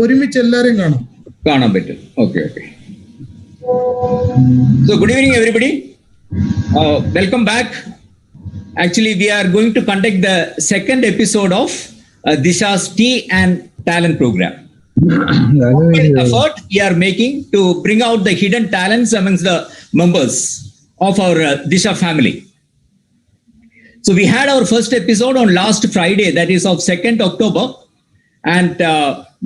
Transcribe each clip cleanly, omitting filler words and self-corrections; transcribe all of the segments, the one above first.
ഒരുമിച്ച് എല്ലാരെയും കാണാൻ പറ്റും. Okay. So good evening everybody. Welcome back. Actually we are going to conduct the second episode of Disa's Tea and Talent program. Effort we are making to bring out the hidden talents amongst the members of our Disa family. So we had our first episode on last Friday, that is of 2nd October, and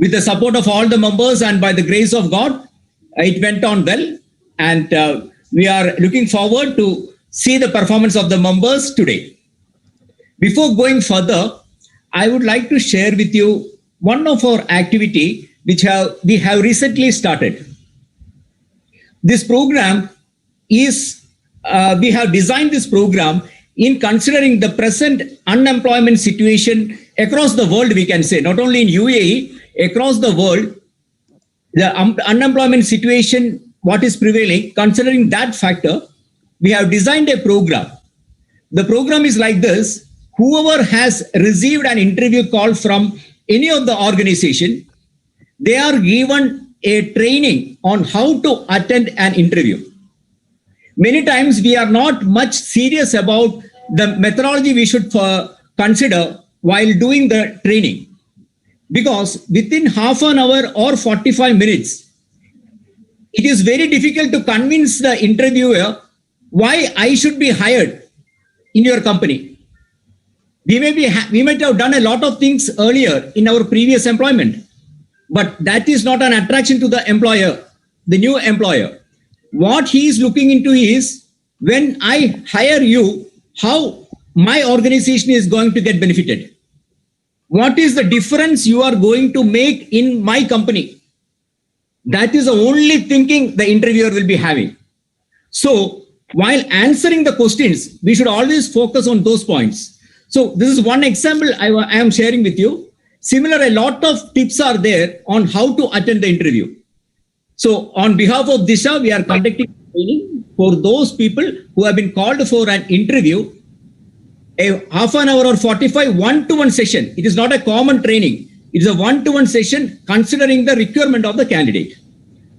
with the support of all the members and by the grace of God, it went on well, and we are looking forward to see the performance of the members today. Before going further, I would like to share with you one of our activity which we have recently started. This program is, we have designed this program in considering the present unemployment situation across the world, we can say, not only in UAE, across the world, the unemployment situation, what is prevailing, considering that factor, we have designed a program. The program is like this: whoever has received an interview call from any of the organization, they are given a training on how to attend an interview. Many times we are not much serious about the methodology we should consider while doing the training, because within half an hour or 45 minutes, it is very difficult to convince the interviewer why I should be hired in your company. We might have done a lot of things earlier in our previous employment, but that is not an attraction to the employer, the new employer. What he is looking into is, when I hire you, how my organization is going to get benefited. What is the difference you are going to make in my company? That is the only thinking the interviewer will be having. So while answering the questions, we should always focus on those points. So this is one example I am sharing with you. Similar, a lot of tips are there on how to attend the interview. So on behalf of Disa, we are conducting training for those people who have been called for an interview, a half an hour or 45 one-to-one session. It is not a common training. It is a one-to-one session considering the requirement of the candidate.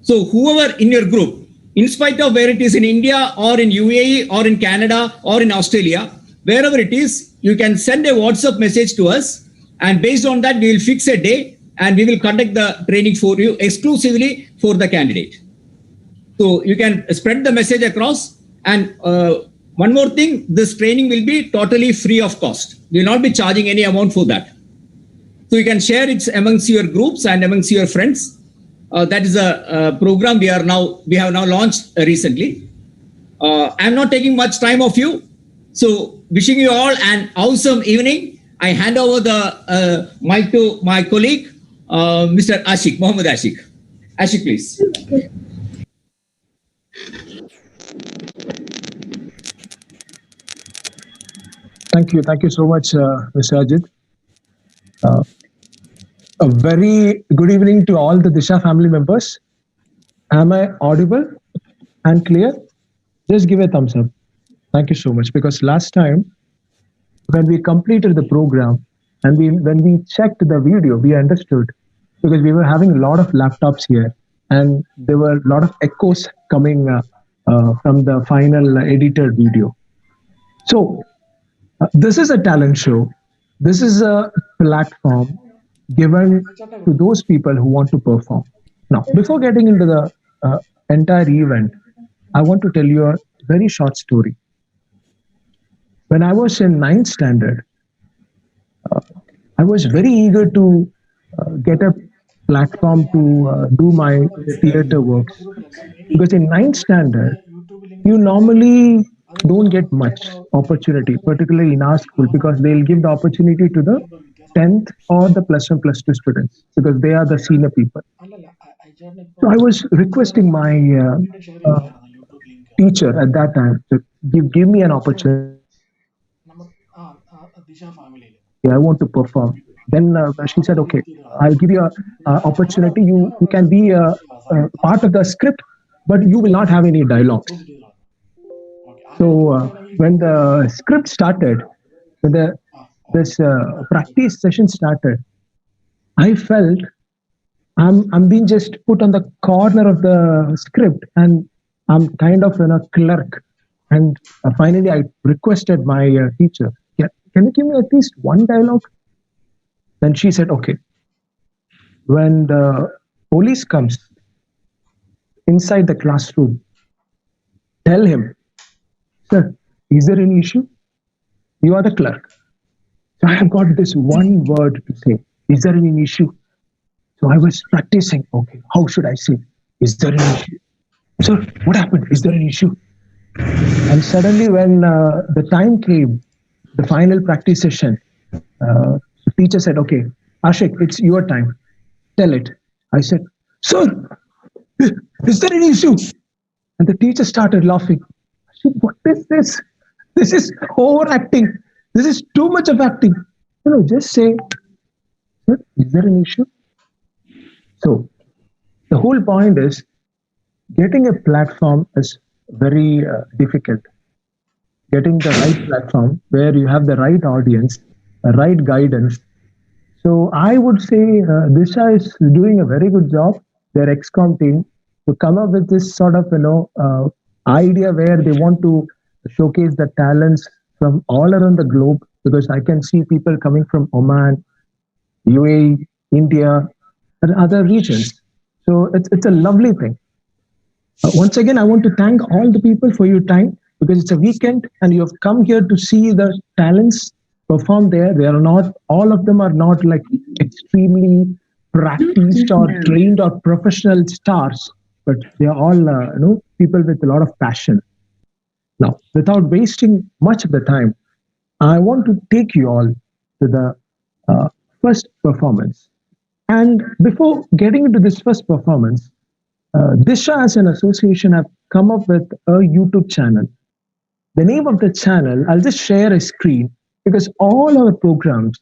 So whoever in your group, in spite of where it is in India or in UAE or in Canada or in Australia, wherever it is, you can send a WhatsApp message to us, and based on that, we will fix a day and we will conduct the training for you exclusively for the candidate. So you can spread the message across. And one more thing, this training will be totally free of cost. We will not be charging any amount for that. So you can share it amongst your groups and amongst your friends. That is a program we have now launched recently. I'm not taking much time of you. So wishing you all an awesome evening. I hand over the mic to my colleague, Mr. Ashik, Mohammed Ashik. Ashik, please. Thank you so much, Mr. Ajit. A very good evening to all the Disha family members. Am I audible and clear? Just give a thumbs up. Thank you so much, because last time when we completed the program and when we checked the video, we understood, because we were having a lot of laptops here and there were a lot of echoes coming from the final edited video. So this is a talent show. This is a platform given to those people who want to perform. Now, before getting into the entire event, I want to tell you a very short story. When I was in 9th standard, I was very eager to get a platform to do my theater works, because in 9th standard, you normally don't get much opportunity, particularly in our school, because they'll give the opportunity to the 10th or the +1, +2 students, because they are the senior people. So I was requesting my teacher at that time to give me an opportunity. I want to perform. Then she said, okay, I'll give you an opportunity. You can be a part of the script, but you will not have any dialogues. So when the script started, when this practice session started, I felt I'm being just put on the corner of the script, and I'm kind of in a clerk. And finally, I requested my teacher, can you give me at least one dialogue? Then she said, okay, when the police comes inside the classroom, tell him, sir, is there any issue? You are the clerk. So I have got this one word to say. Is there any issue? So I was practicing. Okay, how should I say? Is there an issue? Sir, what happened? Is there an issue? And suddenly, when the time came, the final practice session, the teacher said, okay, Ashik, it's your time. Tell it. I said, sir, is there an issue? And the teacher started laughing. I said, what is this? This is overacting. This is too much of acting. Just say, sir, is there an issue? So the whole point is getting a platform is very difficult. Getting the right platform where you have the right audience, the right guidance. So I would say Disha is doing a very good job, their XCOM team, to come up with this sort of idea where they want to showcase the talents from all around the globe, because I can see people coming from Oman, UAE, India, and other regions. So it's a lovely thing. Once again, I want to thank all the people for your time, because it's a weekend and you have come here to see the talents perform there. They are not, all of them are not like extremely practiced or trained or professional stars, but they are all people with a lot of passion. Now, without wasting much of the time, I want to take you all to the first performance. And before getting into this first performance, Disha as an association have come up with a YouTube channel. The name of the channel, I'll just share a screen, because all our programs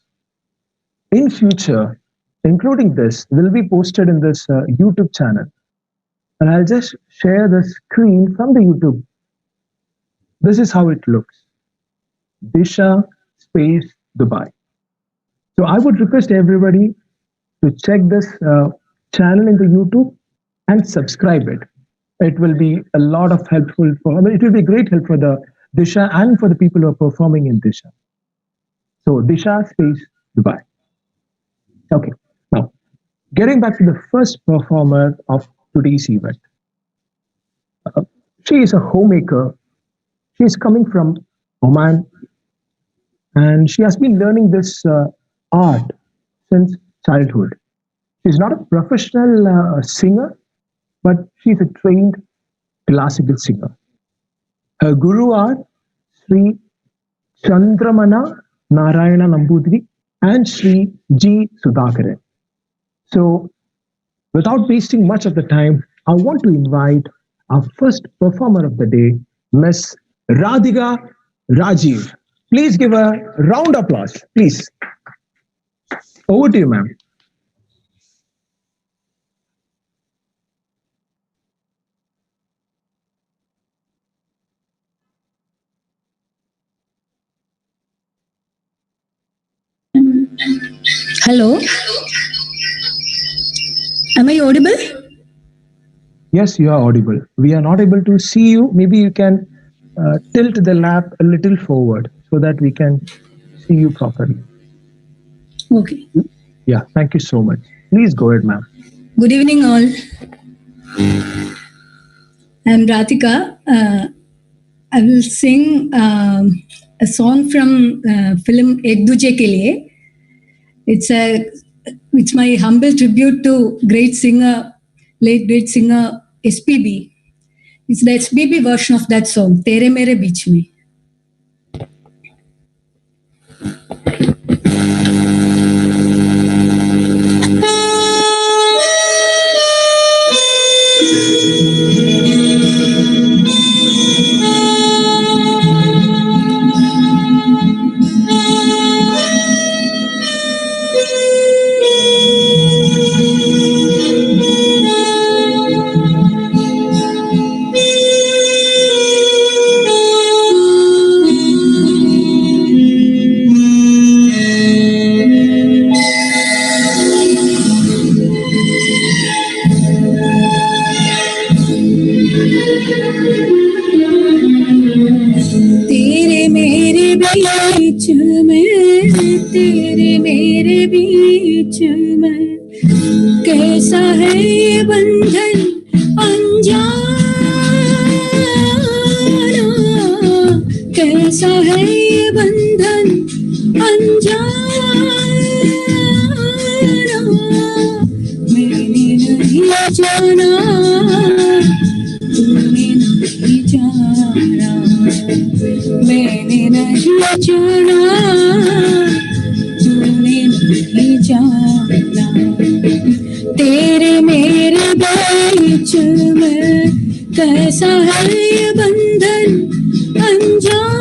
in future, including this, will be posted in this YouTube channel. And I'll just share the screen from the YouTube. This is how it looks. Disha Space Dubai. So I would request everybody to check this channel in the YouTube and subscribe it. It will be a lot of helpful for, it will be great help for the Disha and for the people who are performing in Disha. So Disha Space Dubai. Okay, now getting back to the first performer of today's event. She is a homemaker. She is coming from Oman, and she has been learning this art since childhood. She's not a professional singer, but she's a trained classical singer. Her guru are Sri Chandramana Narayana Nambudri and Sri G. Sudhakaran. So, without wasting much of the time, I want to invite our first performer of the day, Miss Radhika Rajiv. Please give a round applause, please. Over to you, ma'am. Hello. Am I audible? Yes, you are audible. We are not able to see you. Maybe you can tilt the lap a little forward so that we can see you properly. Okay. Yeah, thank you so much. Please go ahead, ma'am. Good evening, all. I'm Radhika. I will sing a song from film Ek Duje Ke Liye. It's my humble tribute to late great singer SPB. It's the SPB version of that song, Tere Mere Beech Mein. तेरे मेरे बीच में कैसा है ये बंधन अनजाना, कैसा है ये बंधन अनजाना, मैंने नहीं जाना, तूने नहीं जाना, मैंने नहीं जाना, तूने नहीं जाना, तेरे मेरे बीच में कैसा है ये बंधन अनजाना।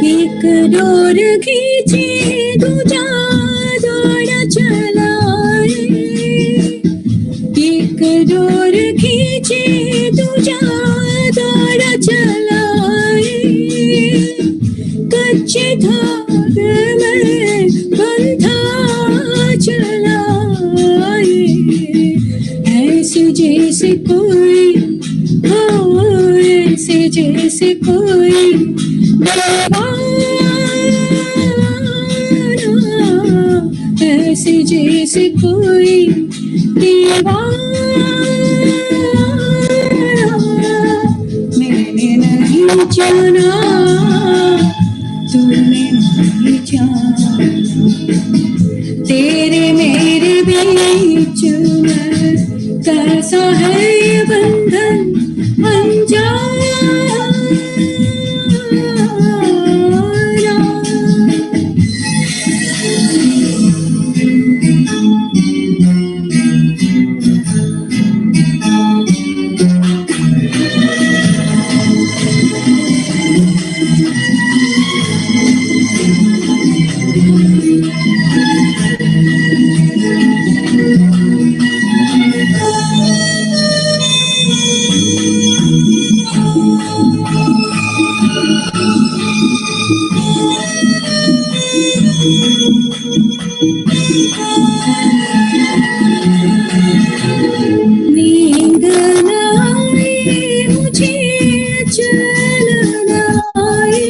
एक डोर खींचे दूजा दौड़ चलाए, एक डोर खींचे दूजा दौड़ चलाए, कच्चे धागे में बंधा चलाए, ऐसे जैसे कोई हो, ऐसे जैसे कोई दीवाना, ऐसे जैसे कोई दीवाना, मैंने नहीं जाना, तूने नहीं जाना, तेरे मेरे बीच में कैसा है ये बंधन अनजाना। नींद न आए मुझे, चैन न आए,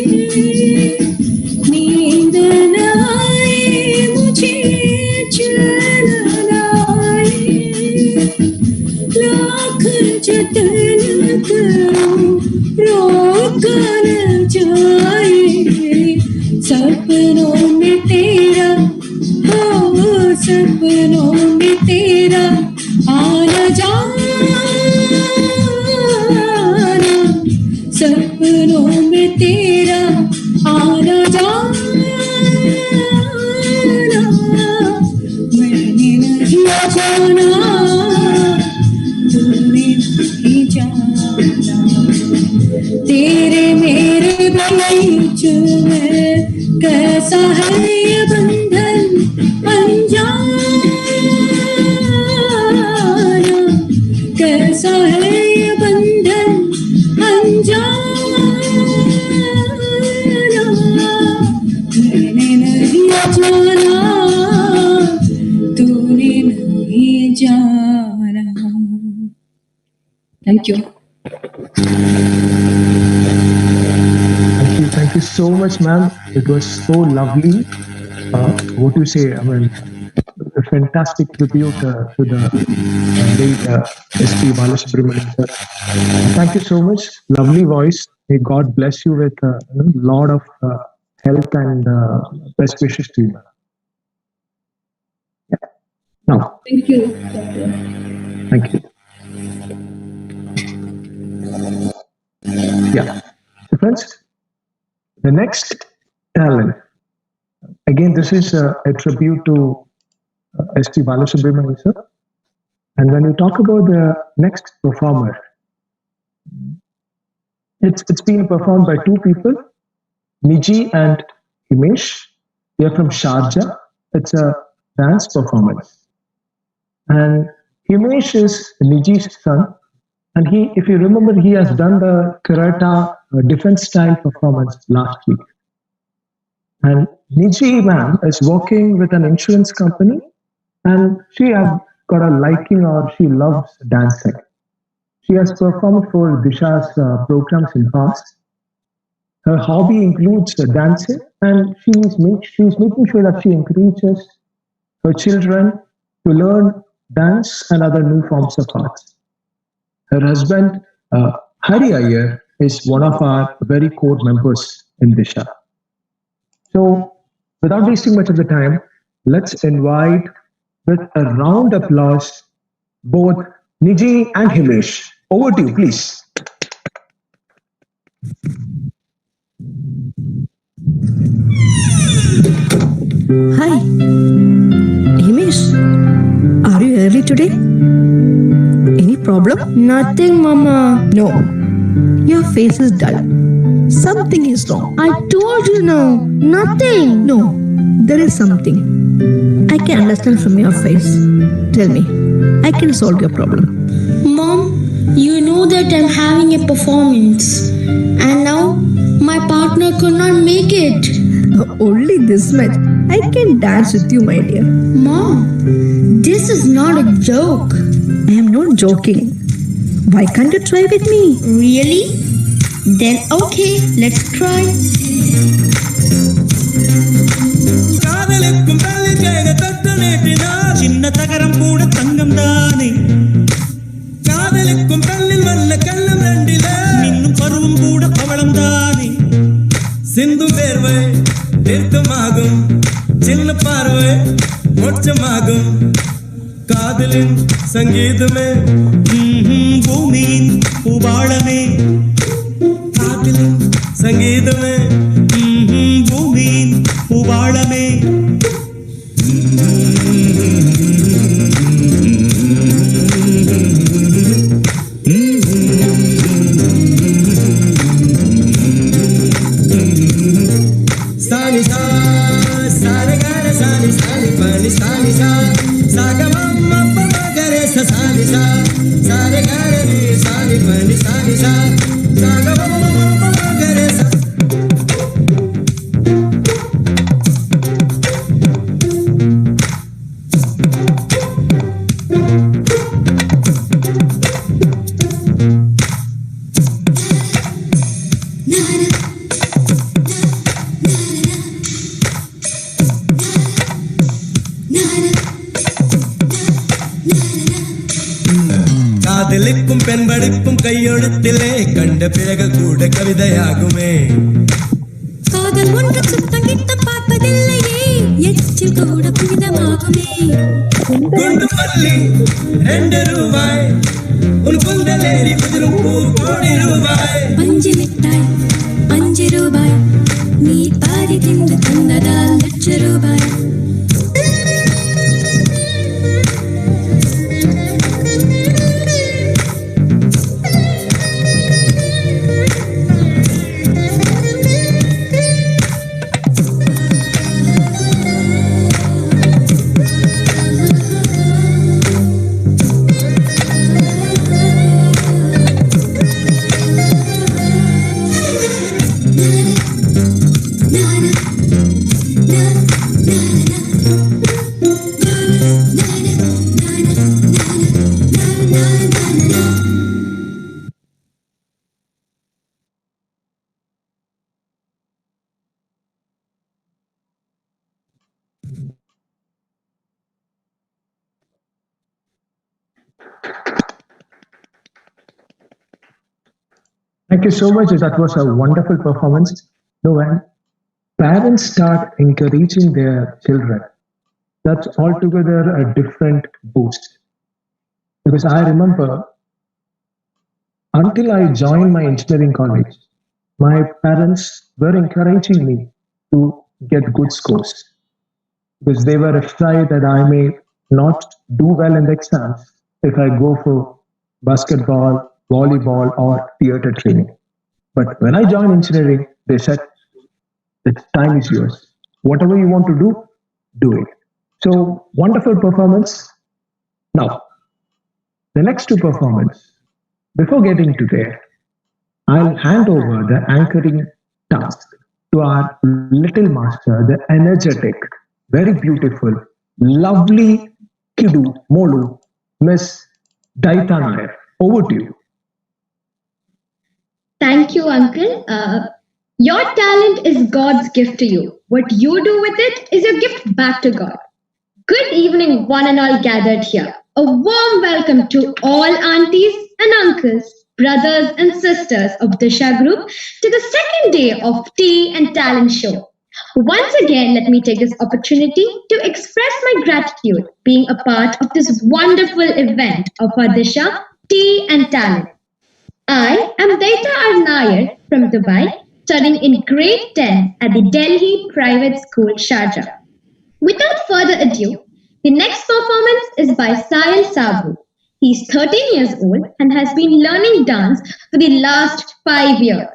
नींद न आए मुझे, चैन न आए, लाख जतन करूं रोक न जाए, सपनों में तेरा हो, सपनों में तेरा आना जाना, सपनों में तेरा आना जाना, मैंने नहीं जाना, तूने नहीं जाना, तेरे मेरे बीच में कैसा है ये बंधन अनजाना, कैसा है ये बंधन अनजाना, मैंने नहीं जाना, तूने नहीं जाना। Thank you. Thank you so much, ma'am. It was so lovely. What do you say? I mean, a fantastic tribute to the late S.P. Balasubramanian sir. Thank you so much. Lovely voice. May God bless you with a lot of health and best wishes to you, ma'am. Yeah. Now, Thank you. thank you. Yeah. So friends, the next talent, again, this is a tribute to S.P. Balasubramanian sir. And when we talk about the next performer, it's being performed by two people, Niji and Himesh. They are from Sharjah. It's a dance performance. And Himesh is Niji's son. And he, if you remember, he has done the Karata defense style performance last week. And Niji ma'am is working with an insurance company and she has got a liking or she loves dancing. She has performed for Disha's programs in past. Her hobby includes dancing and she's making sure that she encourages her children to learn dance and other new forms of arts. Her husband, Hari Iyer, is one of our very core members in Disha. So, without wasting much of the time, let's invite with a round applause both Niji and Himesh. Over to you, please. Hi, Himesh. Are you early today? Any problem? Nothing, Mama. No. Your face is dull. Something is wrong. I told you no. Nothing. No, there is something. I can understand from your face. Tell me. I can solve your problem. Mom, you know that I'm having a performance. And now my partner could not make it. Only this much. I can dance with you, my dear. Mom, this is not a joke. I am not joking. Why can't you try with me? Really? Then okay, let's try. காதலுக்கும் பள்ளிக்கேக தொட்டு நீட்டினார் சின்ன தகரம் கூட தங்கம் தானே காதலுக்கும் பள்ளில் வல்ல கள்ளம் ரெண்டில இன்னும் பருவம் கூட பவளம் தானே சிந்து பேர்வை தீர்க்கமாகும் சின்ன பார்வை மோட்சமாகும் காதலின் சங்கீதமே பூமியின் பூபாளமே காதலின் சங்கீதமே பூமியின் பூபாளமே சானி சா சாரகர சானி சானி பனி சானி சா சாகமம் மகரே சானி சா சாரகர நீ சானி பனி சானி சா சாகமம் மகரே சா. காதலிக்கும் பெண்படிப்பும் கையெழுத்திலே கண்ட பிறகு கூட கவிதையாகுமே காதல் ஒன்று சுத்தங்கிட்ட பார்ப்பதில்லையே எச்சில் கூட புனிதமாகுமே குண்டு மல்லி 2 ரூபாய் உன் குந்தலேறி குதிரும் பூ கோடி ரூபாய் பஞ்சு மிட்டாய் 5 ரூபாய் நீ பாதி தின்று தந்ததால் ₹1,00,000 Thank you so much. That was a wonderful performance. No, when parents start encouraging their children, that's altogether a different boost. Because I remember until I joined my engineering college, my parents were encouraging me to get good scores because they were afraid that I may not do well in the exams if I go for basketball, volleyball, or theater training. But when I joined engineering, they said, the time is yours. Whatever you want to do it. So, wonderful performance. Now, the next two performance. Before getting to there, I'll hand over the anchoring task to our little master, the energetic, very beautiful, lovely Kidu Molu, Miss Daita Nair. Over to you. Thank you, Uncle. Your talent is God's gift to you. What you do with it is your gift back to God. Good evening, one and all gathered here. A warm welcome to all aunties and uncles, brothers and sisters of Disha Group to the second day of Tea and Talent Show. Once again, let me take this opportunity to express my gratitude being a part of this wonderful event of our Disha Tea and Talent. I am Disa Nair from Dubai, studying in grade 10 at the Delhi Private School, Sharjah. Without further ado, the next performance is by Sahil Sabu. He's 13 years old and has been learning dance for the last 5 years.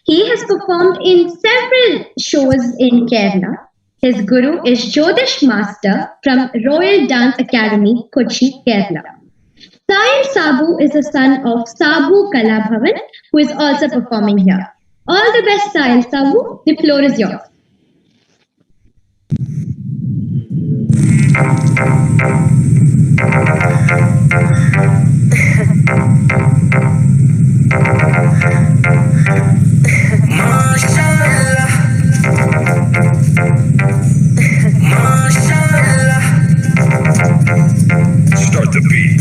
He has performed in several shows in Kerala. His guru is Jyotish Master from Royal Dance Academy, Kochi, Kerala. Sahil Sabu is the son of Sabu Kala Bhavan, who is also performing here. All the best, Sahil Sabu. The floor is yours. Start the beat.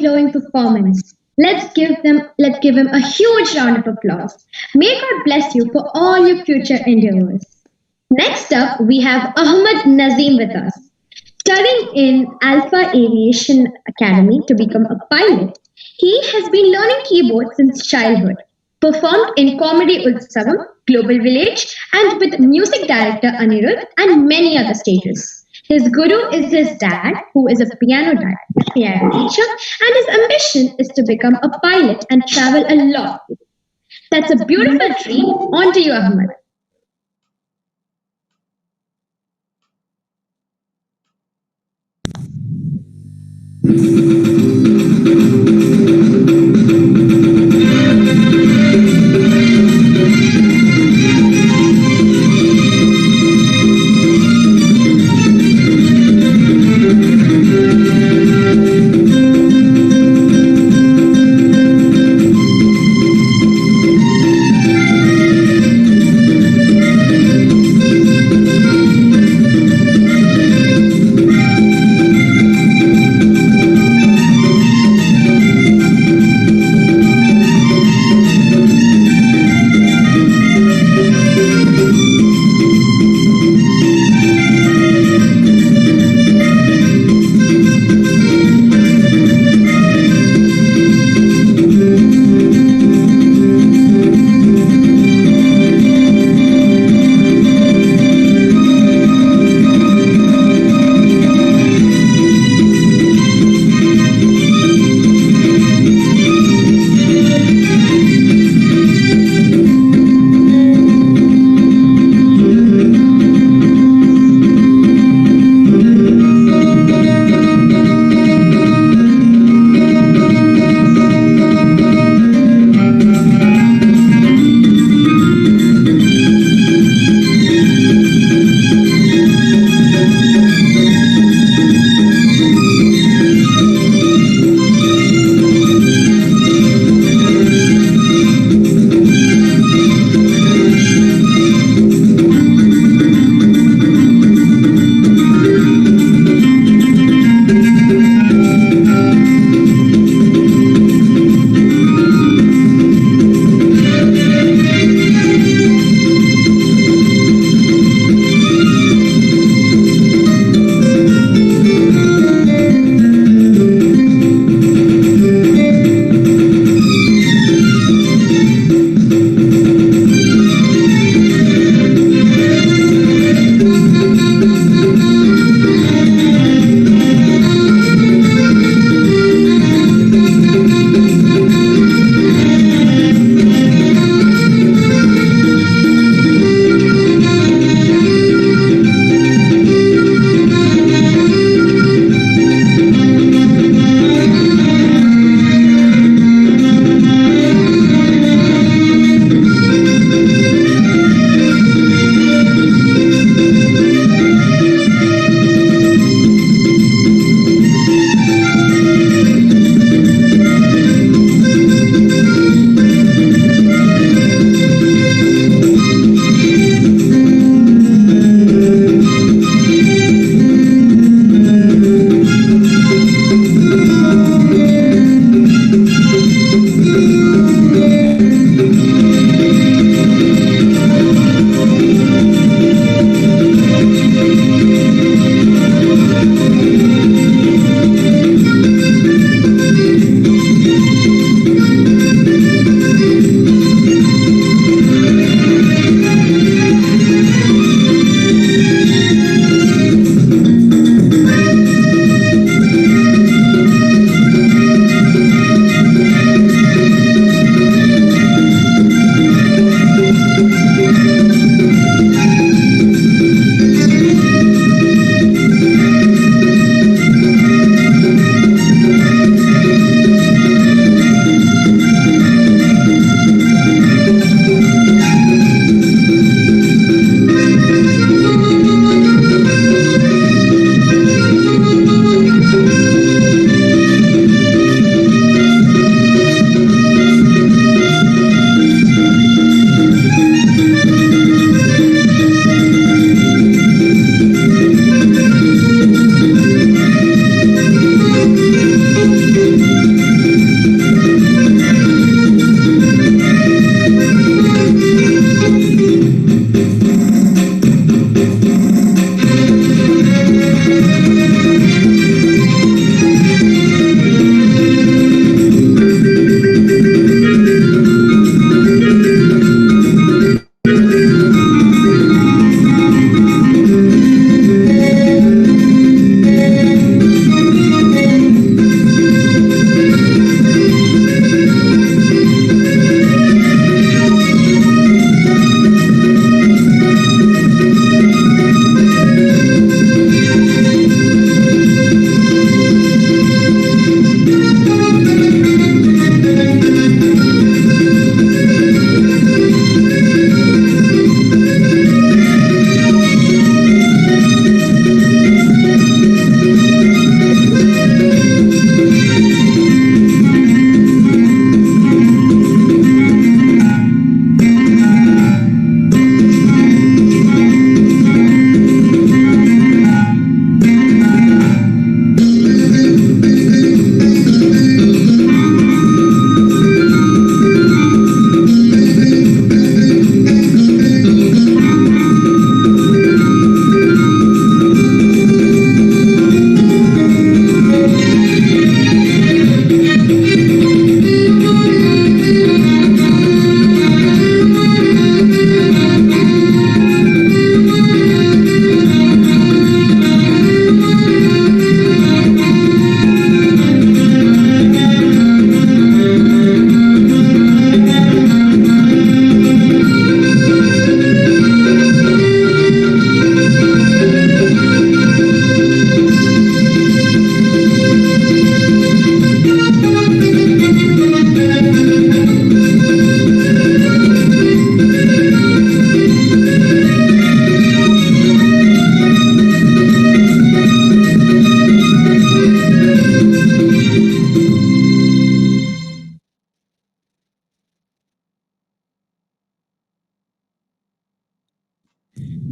mind-blowing performance. Let's give him a huge round of applause. May God bless you for all your future endeavors. Next up, we have Ahmed Nazim with us. Studying in Alpha Aviation Academy to become a pilot, he has been learning keyboard since childhood. Performed in Comedy Utsavam, Global Village, and with music director Anirudh and many other stages. His guru is his dad, who is a piano teacher, and his ambition is to become a pilot and travel a lot. That's a beautiful dream. On to you, Ahmed.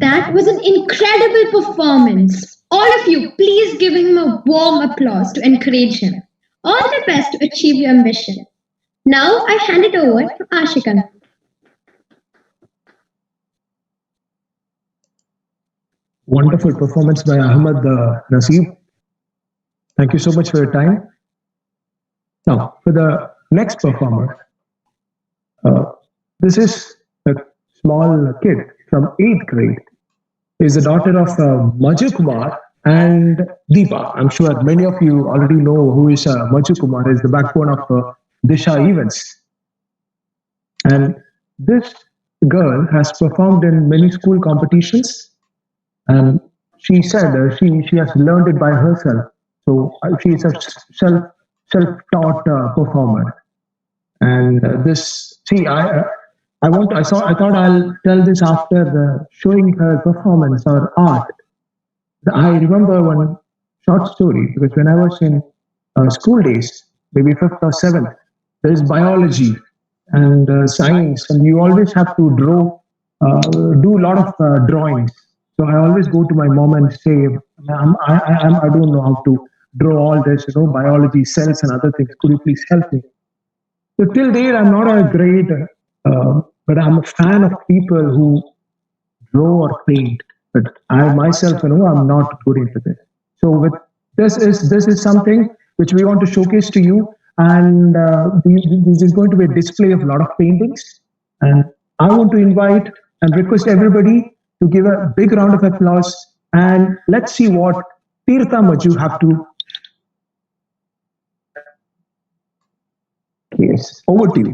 That was an incredible performance. All of you, please give him a warm applause to encourage him. All the best to achieve your mission. Now I hand it over to Ashikan. Wonderful performance by Ahmad Naseeb. Thank you so much for your time. Now, for the next performer, this is a small kid from 8th grade. Is the daughter of Maju Kumar and Deepa. I'm sure many of you already know who is Maju Kumar, is the backbone of Disha events. And this girl has performed in many school competitions, and she said she has learned it by herself. So she is a self-taught performer. And this, see, I thought I'll tell this after showing her performance or art. I remember one short story because when I was in school days, maybe 5th or 7th, there is biology and science, and you always have to do a lot of drawings. So I always go to my mom and say, I don't know how to draw all this, biology, cells and other things. Could you please help me? So till date, I'm not a great, but I'm a fan of people who draw or paint. But I myself, I'm not good into this. So with this is something which we want to showcase to you, and this is going to be a display of a lot of paintings. And I want to invite and request everybody to give a big round of applause, and let's see what Tirtha Maju have to. Yes, over to you.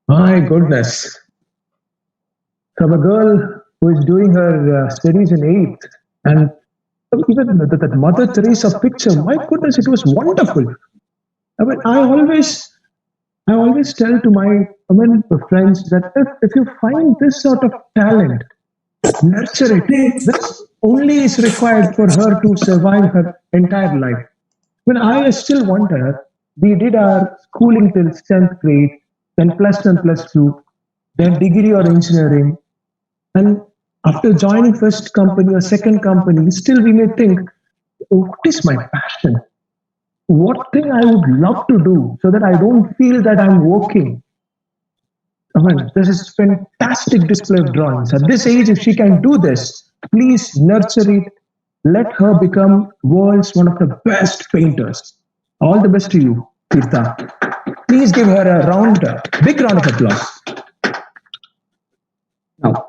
My goodness. From a girl who is doing her studies in 8th, and even that Mother Teresa picture, my goodness, it was wonderful. I mean, I always tell to my friends that if you find this sort of talent, nurture it. This only is required for her to survive her entire life. When I still wonder, we did our schooling till 10th grade, then plus 1, plus 2, then degree or engineering. And after joining first company or second company, still we may think, what is my passion? What thing I would love to do so that I don't feel that I'm working? I mean, this is fantastic display of drawings. At this age, if she can do this, please nurture it. Let her become world's one of the best painters. All the best to you, Tirtha. Please give her a big round of applause. Now,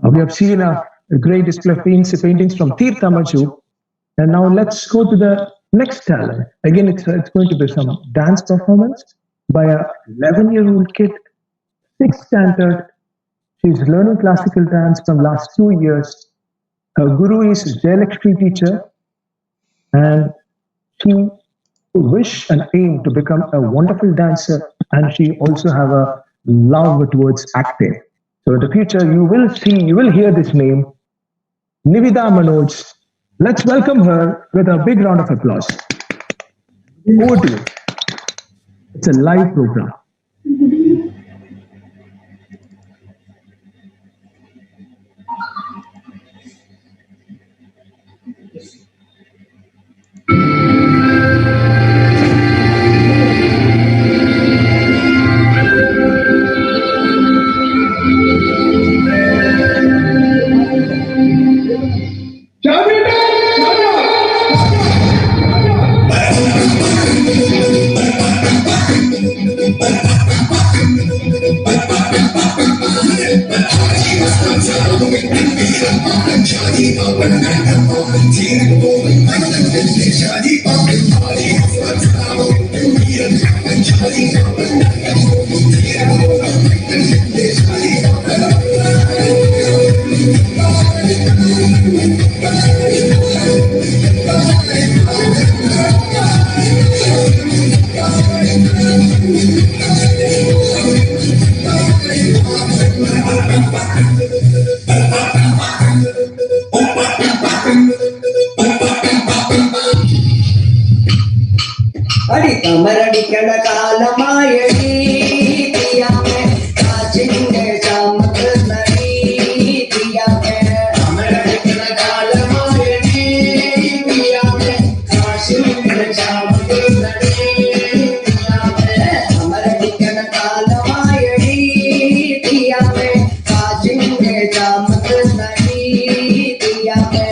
we have seen a great display of paintings from Tirtha Maju. And now let's go to the Next talent, again, it's going to be some dance performance by a 11-year-old kid, sixth standard. She's learning classical dance from last 2 years. Her guru is Jayalakshmi teacher, and she wish and aim to become a wonderful dancer, and she also have a love towards acting. So in the future, you will hear this name, Nivida Manoj. Let's welcome her with a big round of applause. Over to you. It's a live program. കമരടിക്കണ കാലമായടി പ്രിയാമേ കാച്ചിന്റെ ചാമത്ത് നടി പ്രിയാമേ കമരടിക്കണ കാലമായടി പ്രിയാമേ കാച്ചിന്റെ ചാമത്ത് നടി പ്രിയാമേ കമരടിക്കണ കാലമായടി പ്രിയാമേ കാച്ചിന്റെ ചാമത്ത് നടി പ്രിയാമേ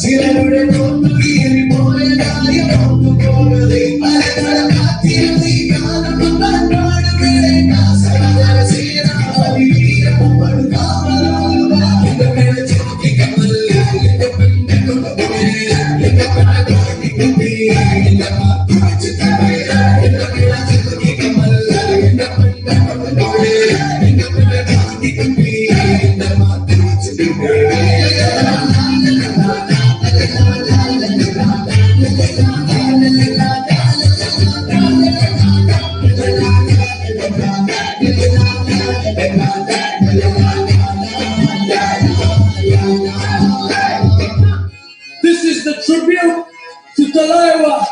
ചിലരുടെ This is the tribute to Talaiwa.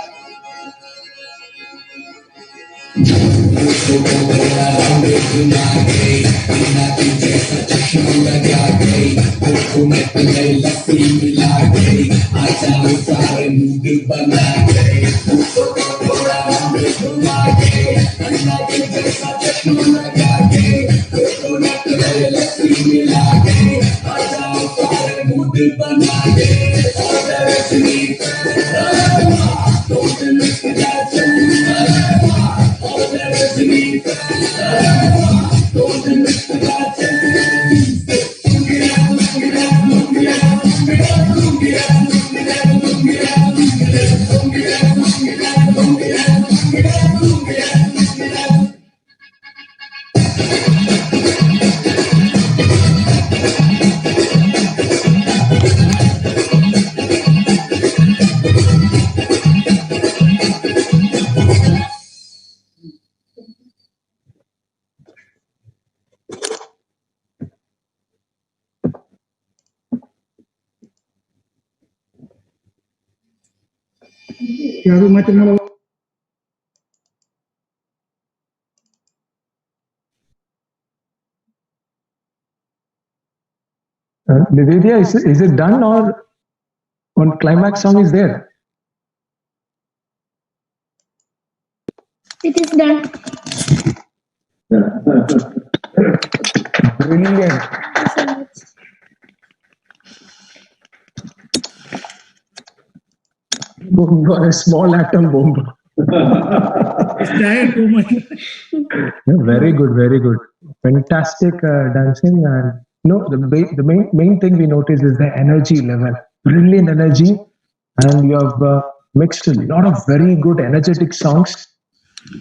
Nivedya, is it done or one climax song is there? It is done. Brilliant. You are a small atom bomb. Too much. Very good, very good. Fantastic dancing. And the main thing we notice is the energy level. Brilliant energy. And you have mixed a lot of very good energetic songs.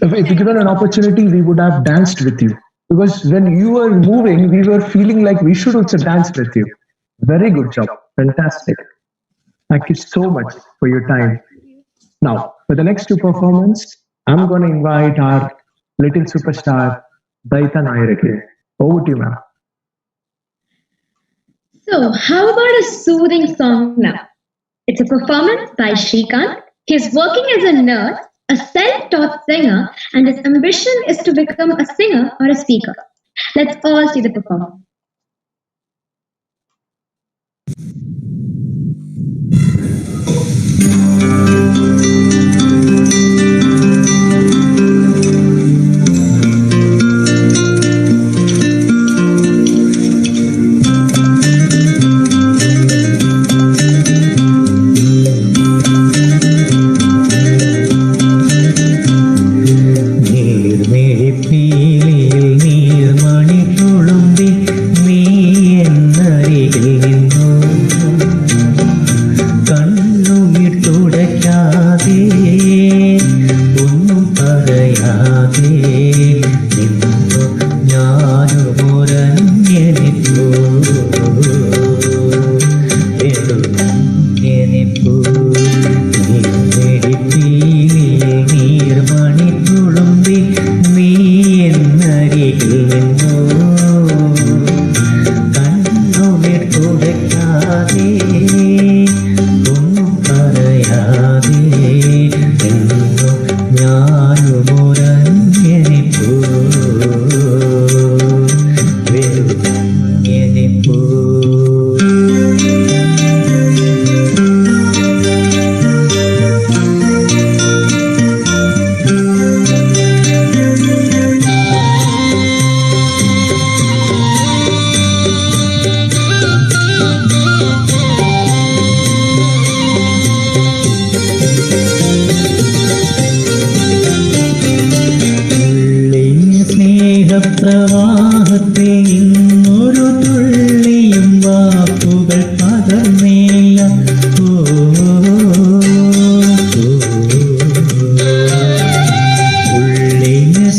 If given an opportunity, we would have danced with you. Because when you were moving, we were feeling like we should also dance with you. Very good job. Fantastic. Thank you so much for your time. Now, for the next two performances, I'm going to invite our little superstar, Disa Nairake. Over to you, ma'am. So, how about a soothing song now? It's a performance by Shrikant. He's working as a nurse, a self-taught singer, and his ambition is to become a singer or a speaker. Let's all see the performance.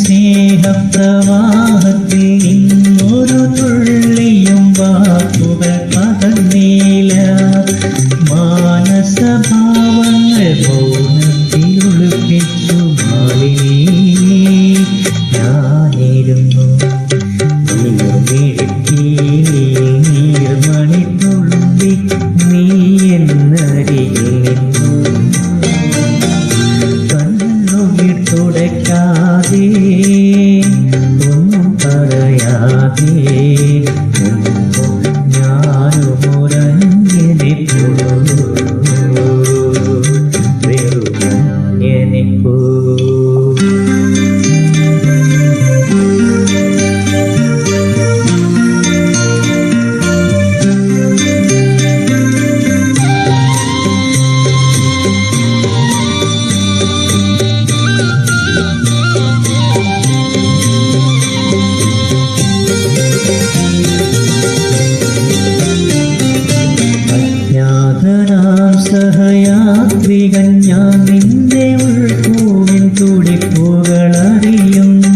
സ്നേഹപ്രവാഹത്തിൽ ഇന്നൊരു തുള്ളി സഹയാത്രികൻ ഞാൻ നിന്റെ ഉൾപ്പൂവിൻ തുടിപ്പുകളറിയുന്നു.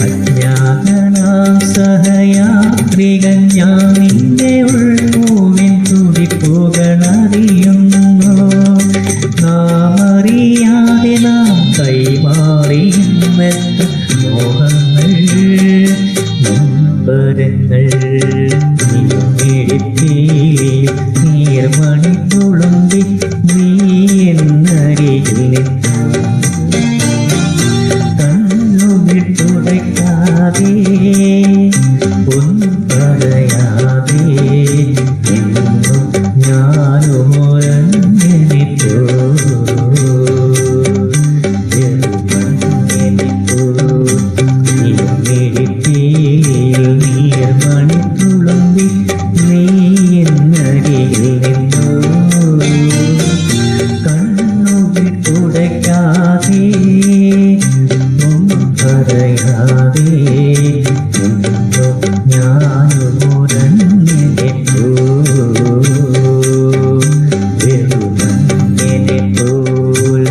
അജ്ഞാതനാം സഹയാത്രികൻ ഞാൻ നിന്റെ ഉൾപ്പൂവിൻ തുടിപ്പുകളറിയുന്നു. നാം അറിയാതെ നാം കൈമാറിയുമെത്ര മോഹങ്ങൾ നൊമ്പരങ്ങൾ നീർമണി തുളുമ്പി നീ എന്നരികിൽ കണ്ണുകൾ തുടയ്ക്കാതെ ഒന്നും പറയാതെ എന്നും ഞാനും ഒരഞ്ഞെനിപ്പോ നീർമണി തുളുമ്പി നീ എന്നരികിൽ നിന്നു കണ്ണുകൾ തുടയ്ക്കാതെ ഒന്നും പറയാതെ എന്നും ഞാനും ഒരഞ്ഞെനിപ്പോ വെറുമഞ്ഞെനെ പോൽ.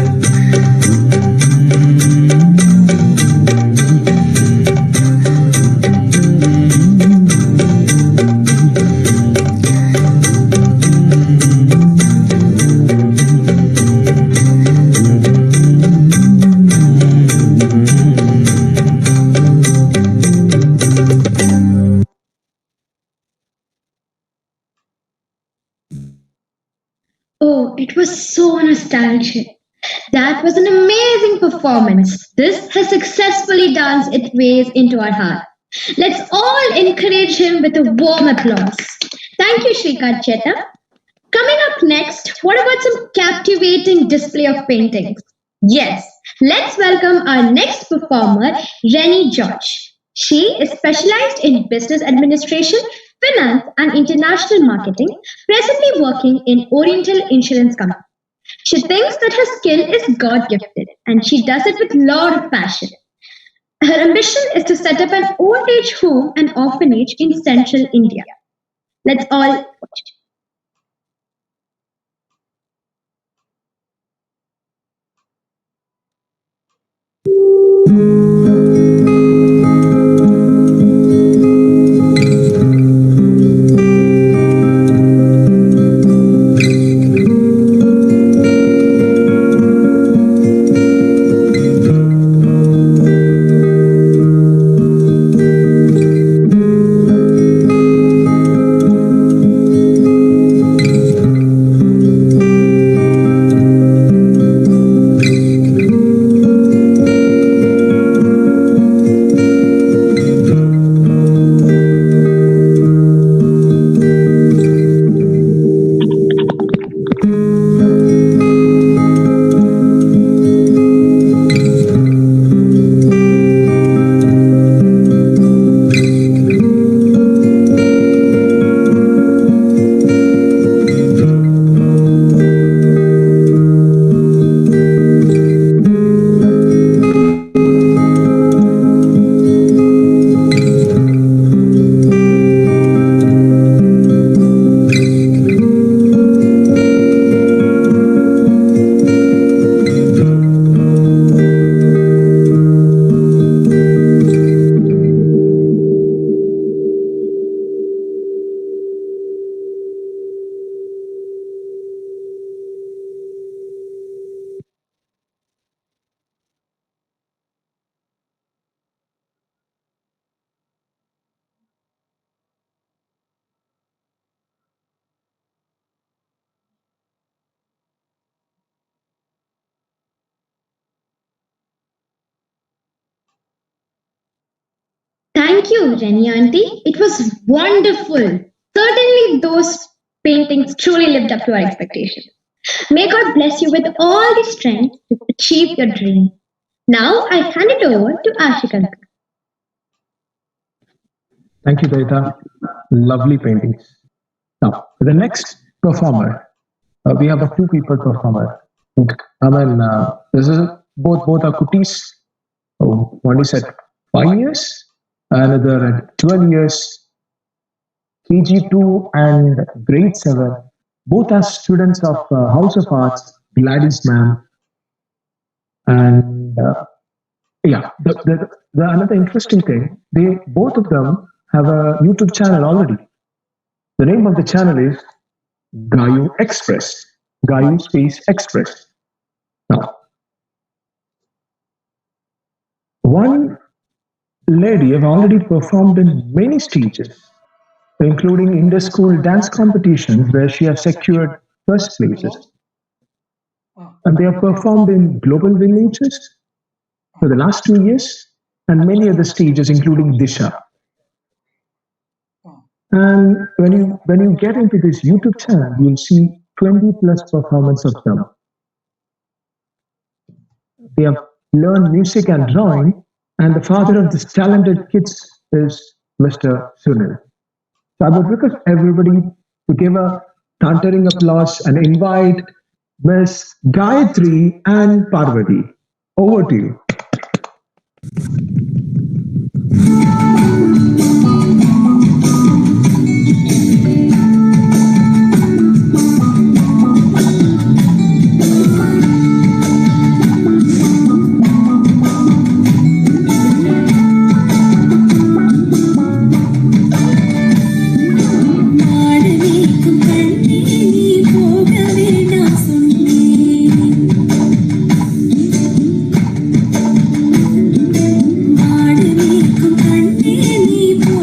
Oh, it was so nostalgic. That was an amazing performance. This has successfully danced its ways into our heart. Let's all encourage him with a warm applause. Thank you, Shrikant Cheta. Coming up next, what about some captivating display of paintings? Yes, let's welcome our next performer, Rennie George. She is specialized in business administration, finance, and international marketing, presently working in Oriental Insurance Company. She thinks that her skill is God gifted, and she does it with a lot of passion. Her ambition is to set up an old age home and orphanage in central India. Let's all watch. Thank you, Renny Auntie. It was wonderful. Certainly, those paintings truly lived up to our expectations. May God bless you with all the strength to achieve your dream. Now, I hand it over to Ashik. Thank you, Dita. Lovely paintings. Now, the next performer, we have a few people performer. This is both are cuties. Oh, one is at 5 years, another at 12 years. KG2 and grade 7, both are students of House of Arts, Gladys ma'am. And the another interesting thing, they both of them have a YouTube channel already. The name of the channel is Gayu Express, Gayu Space Express. Now, one lady have already performed in many stages, including inter-school dance competitions where she has secured first places. And they have performed in global villages for the last 2 years and many other stages, including Disa. And when you get into this YouTube channel, you'll see 20 plus performance of them. They have learned music and drawing, and the father of these talented kids is Mr. Sunil. So I would request everybody to give a thundering applause and invite Miss Gayatri and Parvati. Over to you. நீ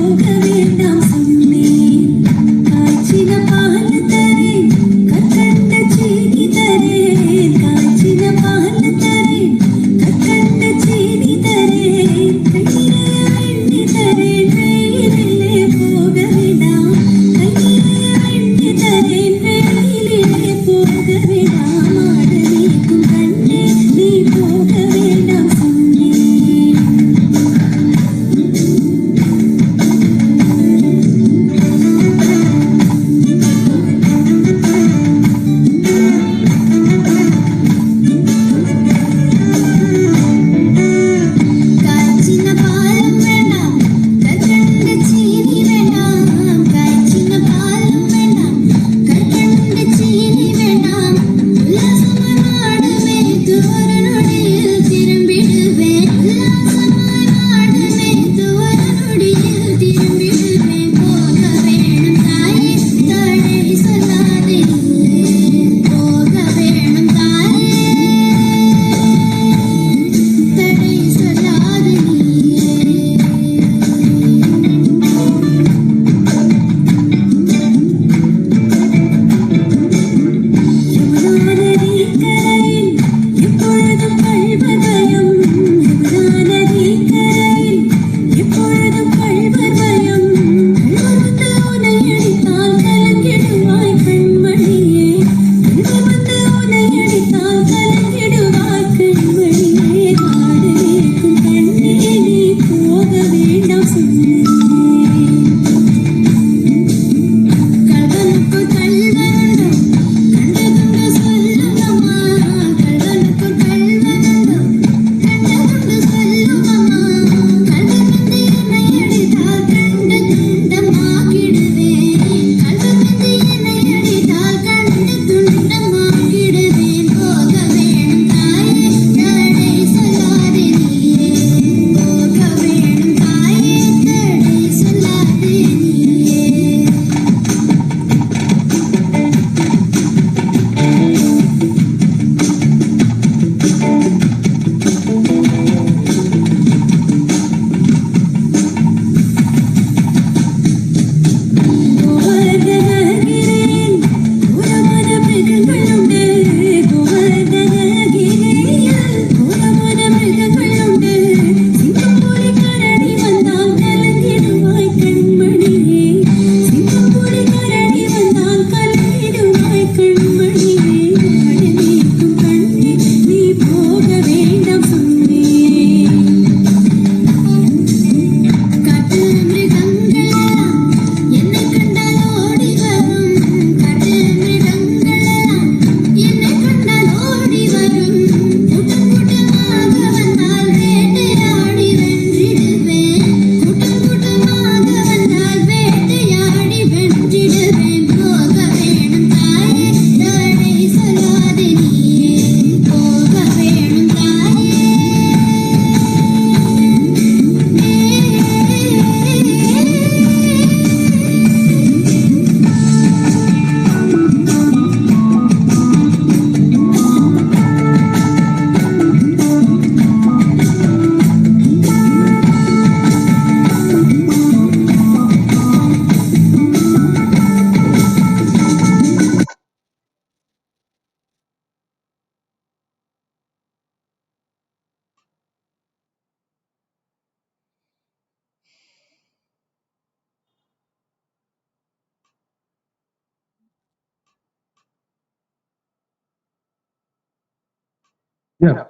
Yeah,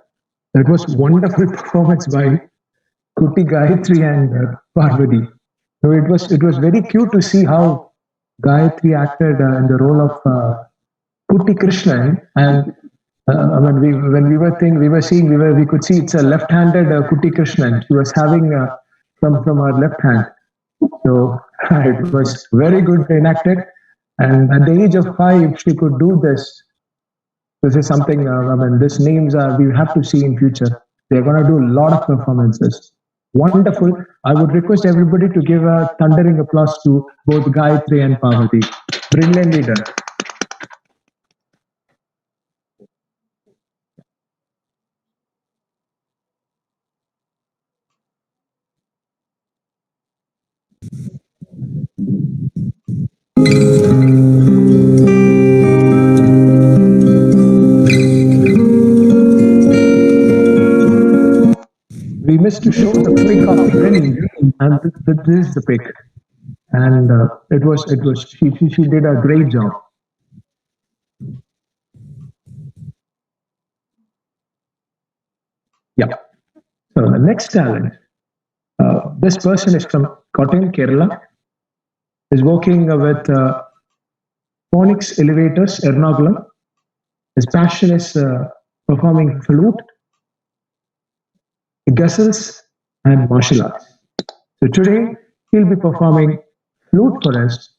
that was wonderful performance by Kuti Gayatri and Parvati. So it was very cute to see how Gayatri acted in the role of Kuti Krishnan, and when we were seeing, we could see it's a left-handed Kuti Krishnan. She was having from her left hand. So it was very good enacted. And at the age of 5, she could do this. This is something. These names are we have to see in future. They're going to do a lot of performances. Wonderful. I would request everybody to give a thundering applause to both Gayatri and Parvati. Brilliantly done. We missed to show the pic of Rennie, and this is the pic. And she did a great job. Yeah. So the next talent, this person is from Kottayam, Kerala, is working with Phonics Elevators, Ernakulam. His passion is performing flute, ghazals, and martial arts. So today he'll be performing flute for us.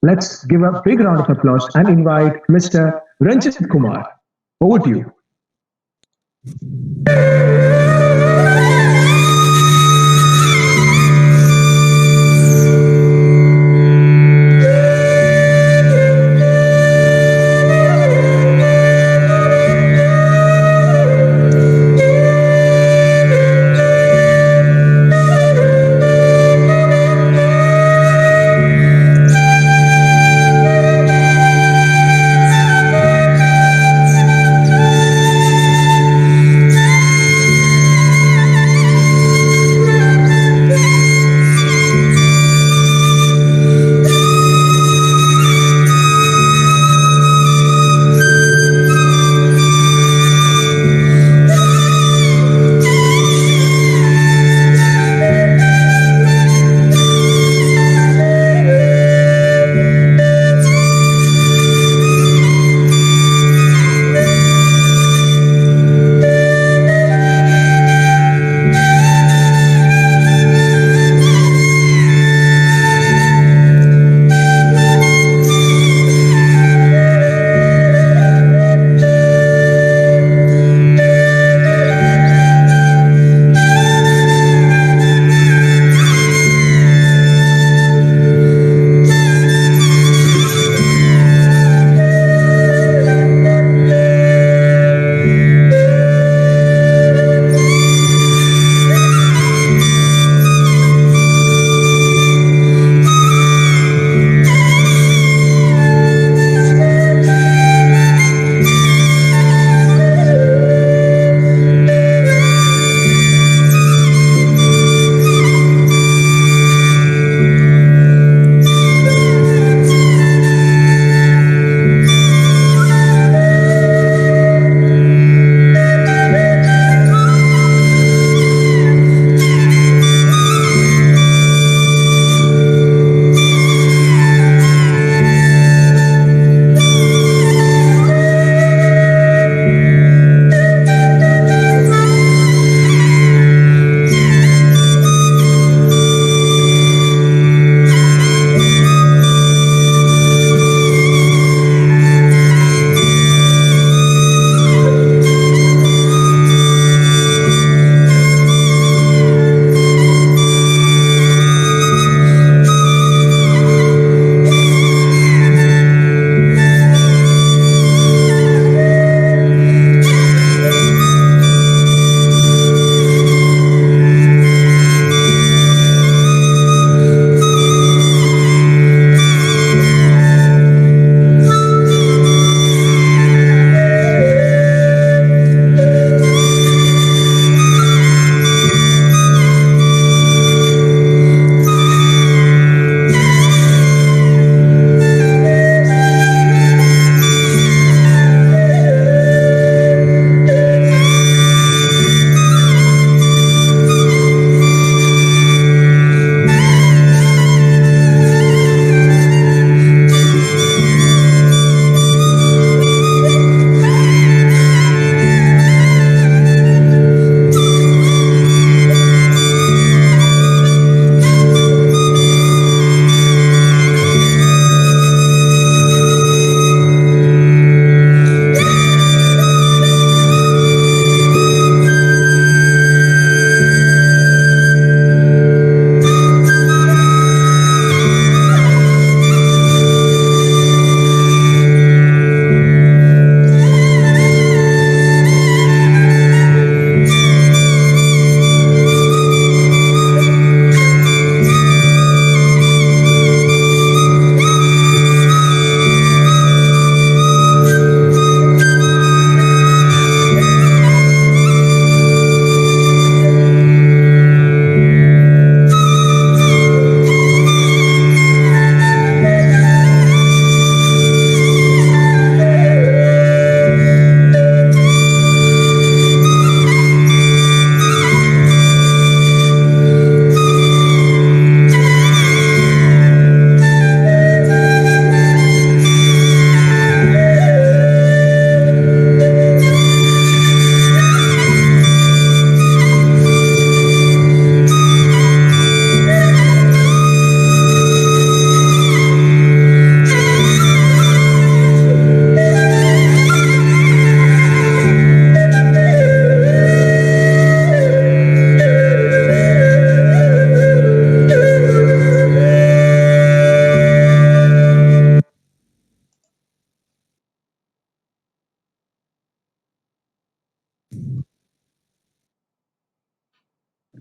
Let's give a big round of applause and invite Mr. Ranjit Kumar. Over to you. Thank you.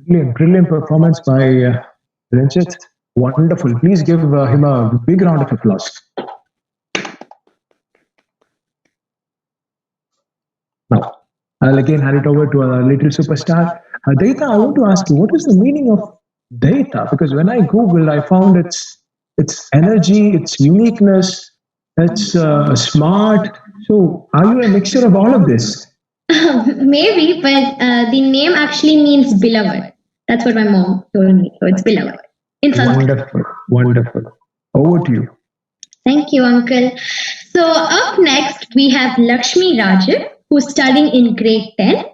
Brilliant, brilliant performance by Ranjit. Wonderful. Please give him a big round of applause. Now, I'll again hand it over to our little superstar. Data, I want to ask you, what is the meaning of data? Because when I Googled, I found its energy, its uniqueness, it's smart. So, are you a mixture of all of this? Maybe, but the name actually means beloved. That's what my mom told me. So it's beloved in Sanskrit. Wonderful, wonderful. Over to you. Thank you, Uncle. So up next, we have Lakshmi Rajiv, who's studying in grade 10.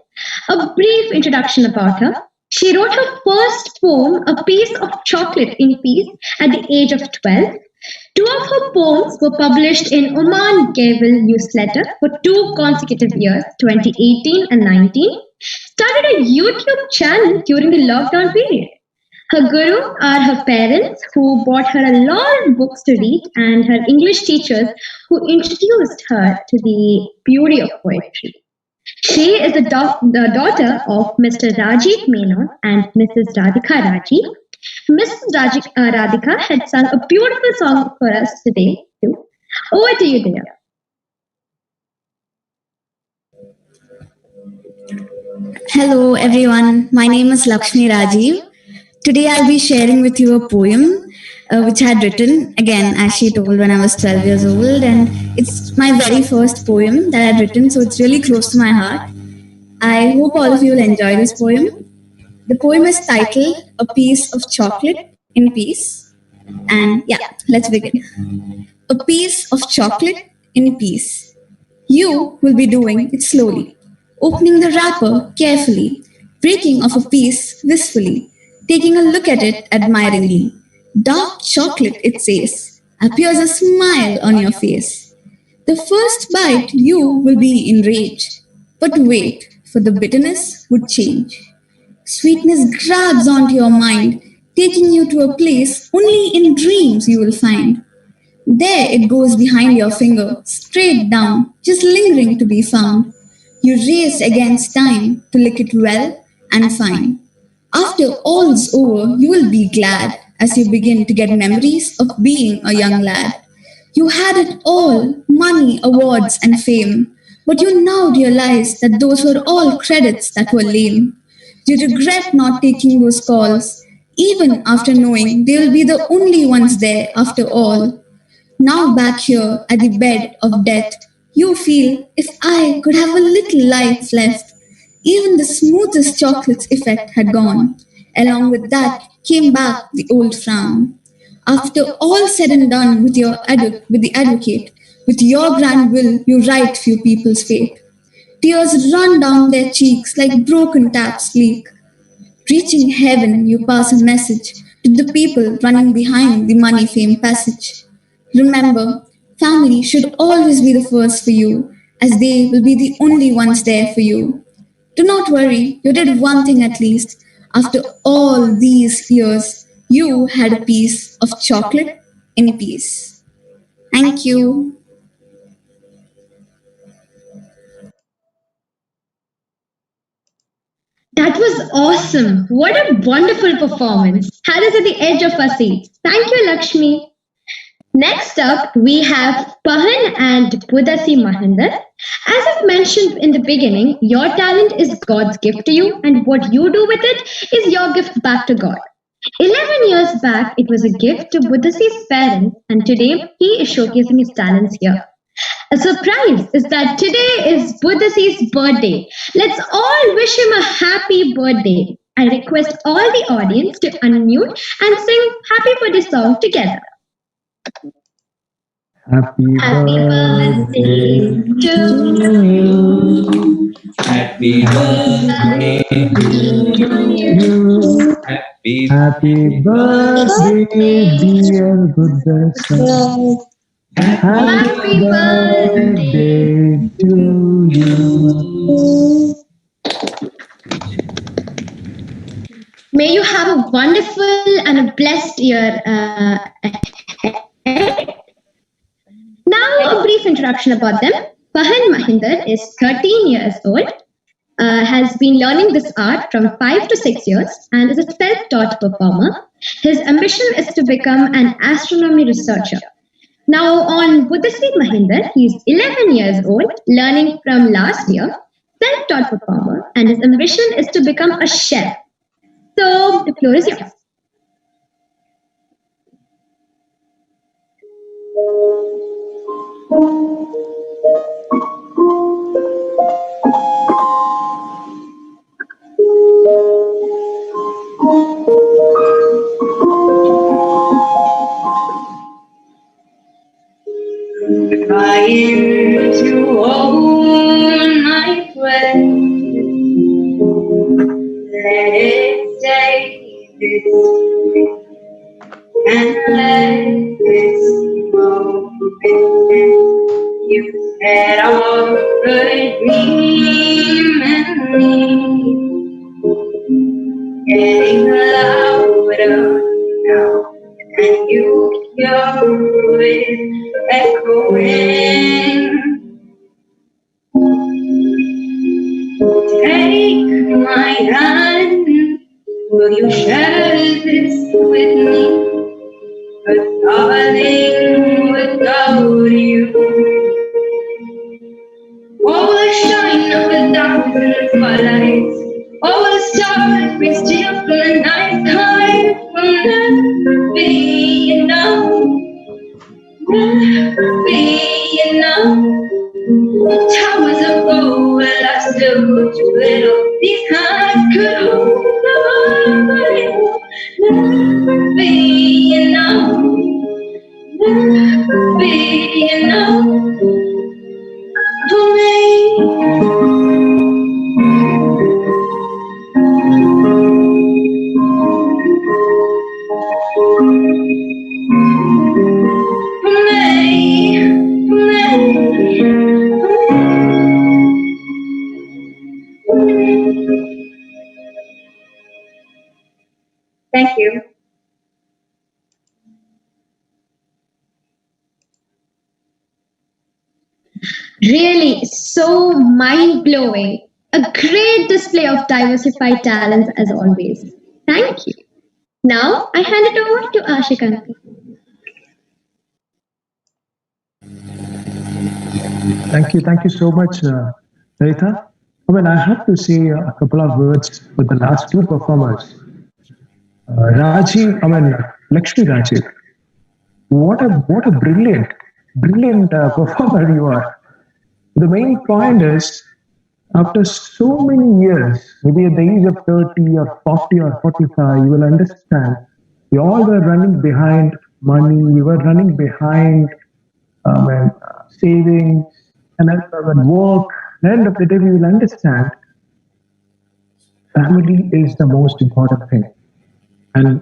A brief introduction about her. She wrote her first poem, A Piece of Chocolate in Peace, at the age of 12. Two of her poems were published in Oman Gable newsletter for 2 consecutive years, 2018 and 19. Started a YouTube channel during the lockdown period. Her guru are her parents, who bought her a lot of books to read, and her English teachers, who introduced her to the beauty of poetry. She is the daughter of Mr. Rajiv Menon and Mrs. Radhika Rajiv. Mrs. Radhika had sung a beautiful song for us today, too. Over to you, dear. Hello everyone, my name is Lakshmi Rajiv. Today I'll be sharing with you a poem which I had written, again as she told, when I was 12 years old, and it's my very first poem that I had written, so it's really close to my heart. I hope all of you will enjoy this poem. The poem is titled A Piece of Chocolate in Peace, and yeah, let's begin. A piece of chocolate in peace. You will be doing it slowly, opening the wrapper carefully, breaking off a piece wistfully, taking a look at it admiringly. Dark chocolate, it says, appears a smile on your face. The first bite you will be enraged, but wait, for the bitterness would change. Sweetness grabs onto your mind, taking you to a place only in dreams you will find. There it goes behind your finger, straight down, just lingering to be found. You race against time to lick it well and fine. After all's over, you will be glad as you begin to get memories of being a young lad. You had it all, money, awards, and fame, but you now realize that those were all credits that were lame. You regret not taking those calls, even after knowing they will be the only ones there after all. Now back here at the bed of death, you feel, if I could have a little life left. Even the smoothest chocolate's effect had gone. Along with that came back the old frown. After all said and done with the advocate, with your grand will you right few people's fate. Tears run down their cheeks like broken taps leak. Reaching heaven, you pass a message to the people running behind the money fame passage. Remember, family should always be the first for you, as they will be the only ones there for you. Do not worry, you did one thing at least. After all these years, you had a piece of chocolate in peace. Thank you. That was awesome. What a wonderful performance. Had us at the edge of our seats. Thank you, Lakshmi. Next up, we have Pahan and Budasi Mahinder. As I've mentioned in the beginning, your talent is God's gift to you, and what you do with it is your gift back to God. 11 years back, it was a gift to Budasi's parents, and today he is showcasing his talents here. A surprise is that today is Budasi's birthday. Let's all wish him a happy birthday. I request all the audience to unmute and sing Happy Birthday song together. Happy birthday to you. Happy birthday to you. Happy birthday, dear Buddha. Happy birthday to you. May you have a wonderful and a blessed year ahead. Now, a brief introduction about them. Pahan Mahinder is 13 years old. has been learning this art from 5 to 6 years and is a self-taught performer. His ambition is to become an astronomy researcher. Now on Buddhasri Mahinder, he's 11 years old, learning from last year, self-taught performer, and his ambition is to become a chef. So the floor is yours. Trying to hold my breath, let it stay this way, and let this moment you had all the dream and me getting louder now, and you hear it echoing. Take my hand, will you share this with me? But darling, without you, all the shine of the thousand spotlights, all the stars we steal from the night time will never be enough. Never be enough. Towers of gold, will I still put you little? These hands could hold nobody. Never be enough. Never be enough for me. Thank you. Really, so mind-blowing. A great display of diversified talents as always. Thank you. Now, I hand it over to Ashikanti. Thank you so much, Rita. I mean, I have to say a couple of words for the last two performers. Lakshmi Rajiv. What a brilliant performer you are. The main point is, after so many years, maybe at the age of 30 or 40 or 45, you will understand we all were running behind money, we were running behind savings and work. At the end of the day, we will understand family is the most important thing. And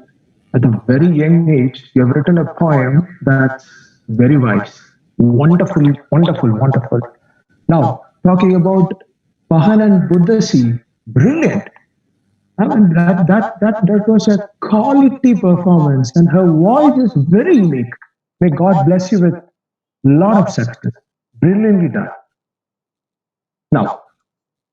at a very young age, you have written a poem that's very wise. Wonderful. Now, talking about Pahan and Buddhasi, brilliant. I mean, that was a quality performance, and her voice is very unique. May God bless you with a lot of success. Brilliantly done. Now,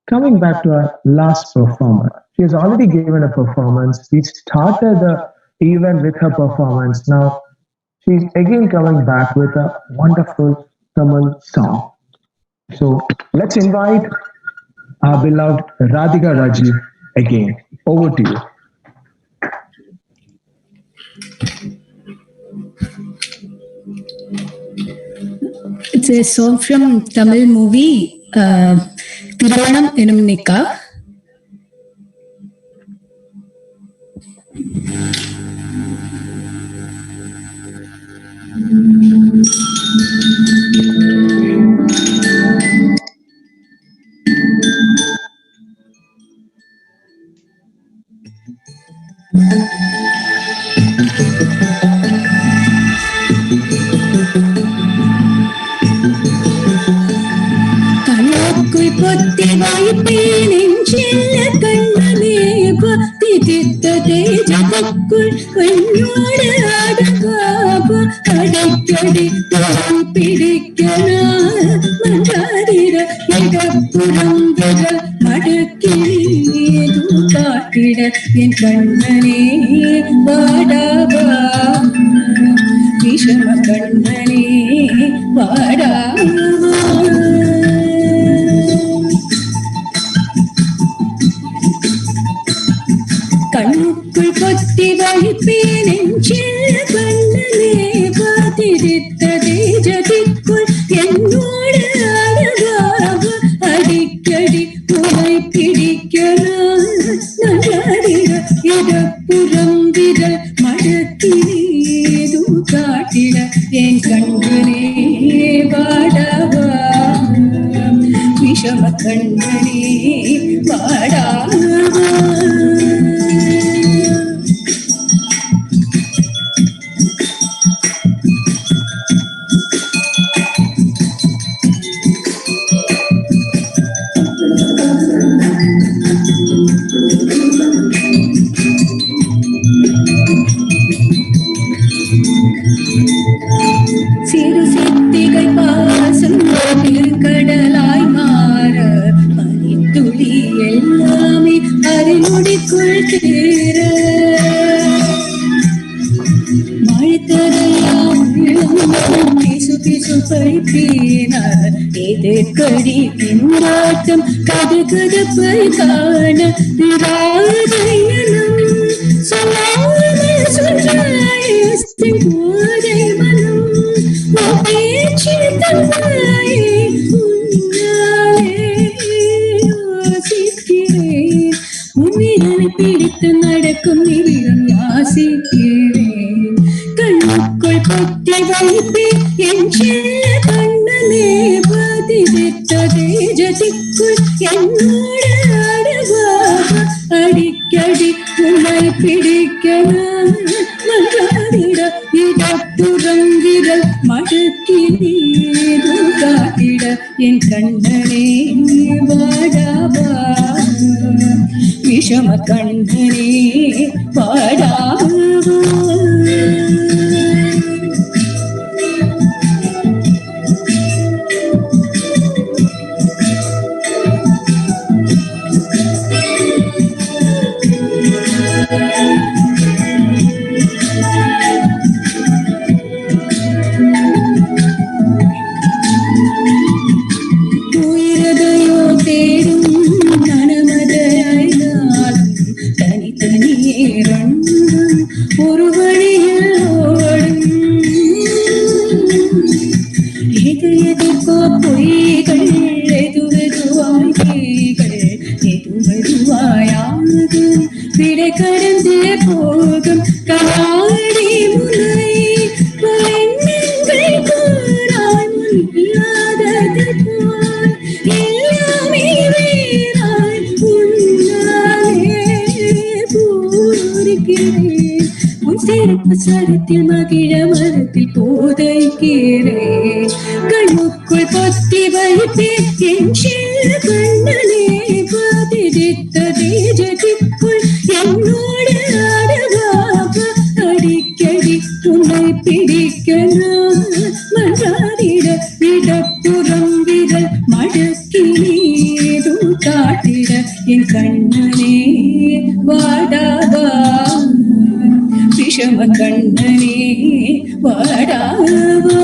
coming back to our last performer, she has already given a performance. We started the event with her performance. Now, she's again coming back with a wonderful Tamil song. So, let's invite our beloved Radhika Rajiv again. Over to you. It's a song from Tamil movie, Thiruvanam Enum Nikka. Kanakul potti vaipi nechilla kannane bhakti chitta tejavakul kannodu adakapa adakadi thom pidikkana mandarira idappuram viral madukku காட்டிட என் கண்ணனே வாடாவா விஷம கண்ணனே வாடாவா கண்ணுக்குள் கொத்தி வைப்பேன் நெஞ்சில் கண்ணனே பாதிரித்த தேஜதிக்குள் என்னோடு அழகாக அடிக்கடி உனை பிடிக்க நன்றாடிட இடப்புறம் விரல் மடக்கினேதும் காட்டிட என் கண்களே வாடாவா விஷம கண்ணனே வாடாவா சிறு சித்திகை பாசம் கடலாய் மாற பனித்துளி எல்லாமே அரைநொடிக்குள் தேர மழைத்தரையாம் பிசு பிசு பழிப்பேனார் எதிர்கடி பின்னாட்டம் கதுகதுப்பை காண திராதையனம் சொல்லாமல் சொல்றாய் போதை மனம் பேச்சு தந்தாயே உன்னாலே யோசிக்கிறேன் உன்னிடனை பிடித்து நடக்கும் நிமிடம் யாசிக்கிறேன் கண்ணுக்குள் கொத்தி வைப்பேன் என் செல்ல கண்ணனே பதிவித்த தேஜதிக்குள் என்னோடு அழகாக அடிக்கடி உன்னை பிடிக்க மன்றாடிட இடப்புறம் விரல் மடக்கி நீது காட்டிட என் கண்ணனே வாடாவா விஷம கண்ணனே வாடாவா உயிரதையோ தேடும் மனமதையாலும் தனித்தனியே ரெண்டும் ஒரு வழியில் ஓடும் எது எதுக்கோ பொய்கள் எதுவெதுவாய்கள் எதுவெதுவாயாகும் விடை கடந்து போகும் காடி முனை எண்ணங்கள் கூறாய் முன்னில்லாதது போல் எல்லாமே வேறாய் உன்னாலே பூரிக்கிறேன் உன் சிறப்பு சரத்தில் மகிழ மரத்தில் போதைக்கிறேன் கண்ணுக்குள் பொத்தி வைப்பேன் என் செல்ல கண்ணனே பதிதித்த தேஜதிக்குள் என்னோடு அழகாக அடிக்கடி உன்னை பிடிக்க மன்றாடிட இடப்புறம் விரல் மடக்கி நீதும் காட்டிட என் கண்ணனே வாடாவா விஷம கண்ணனே வாடாவா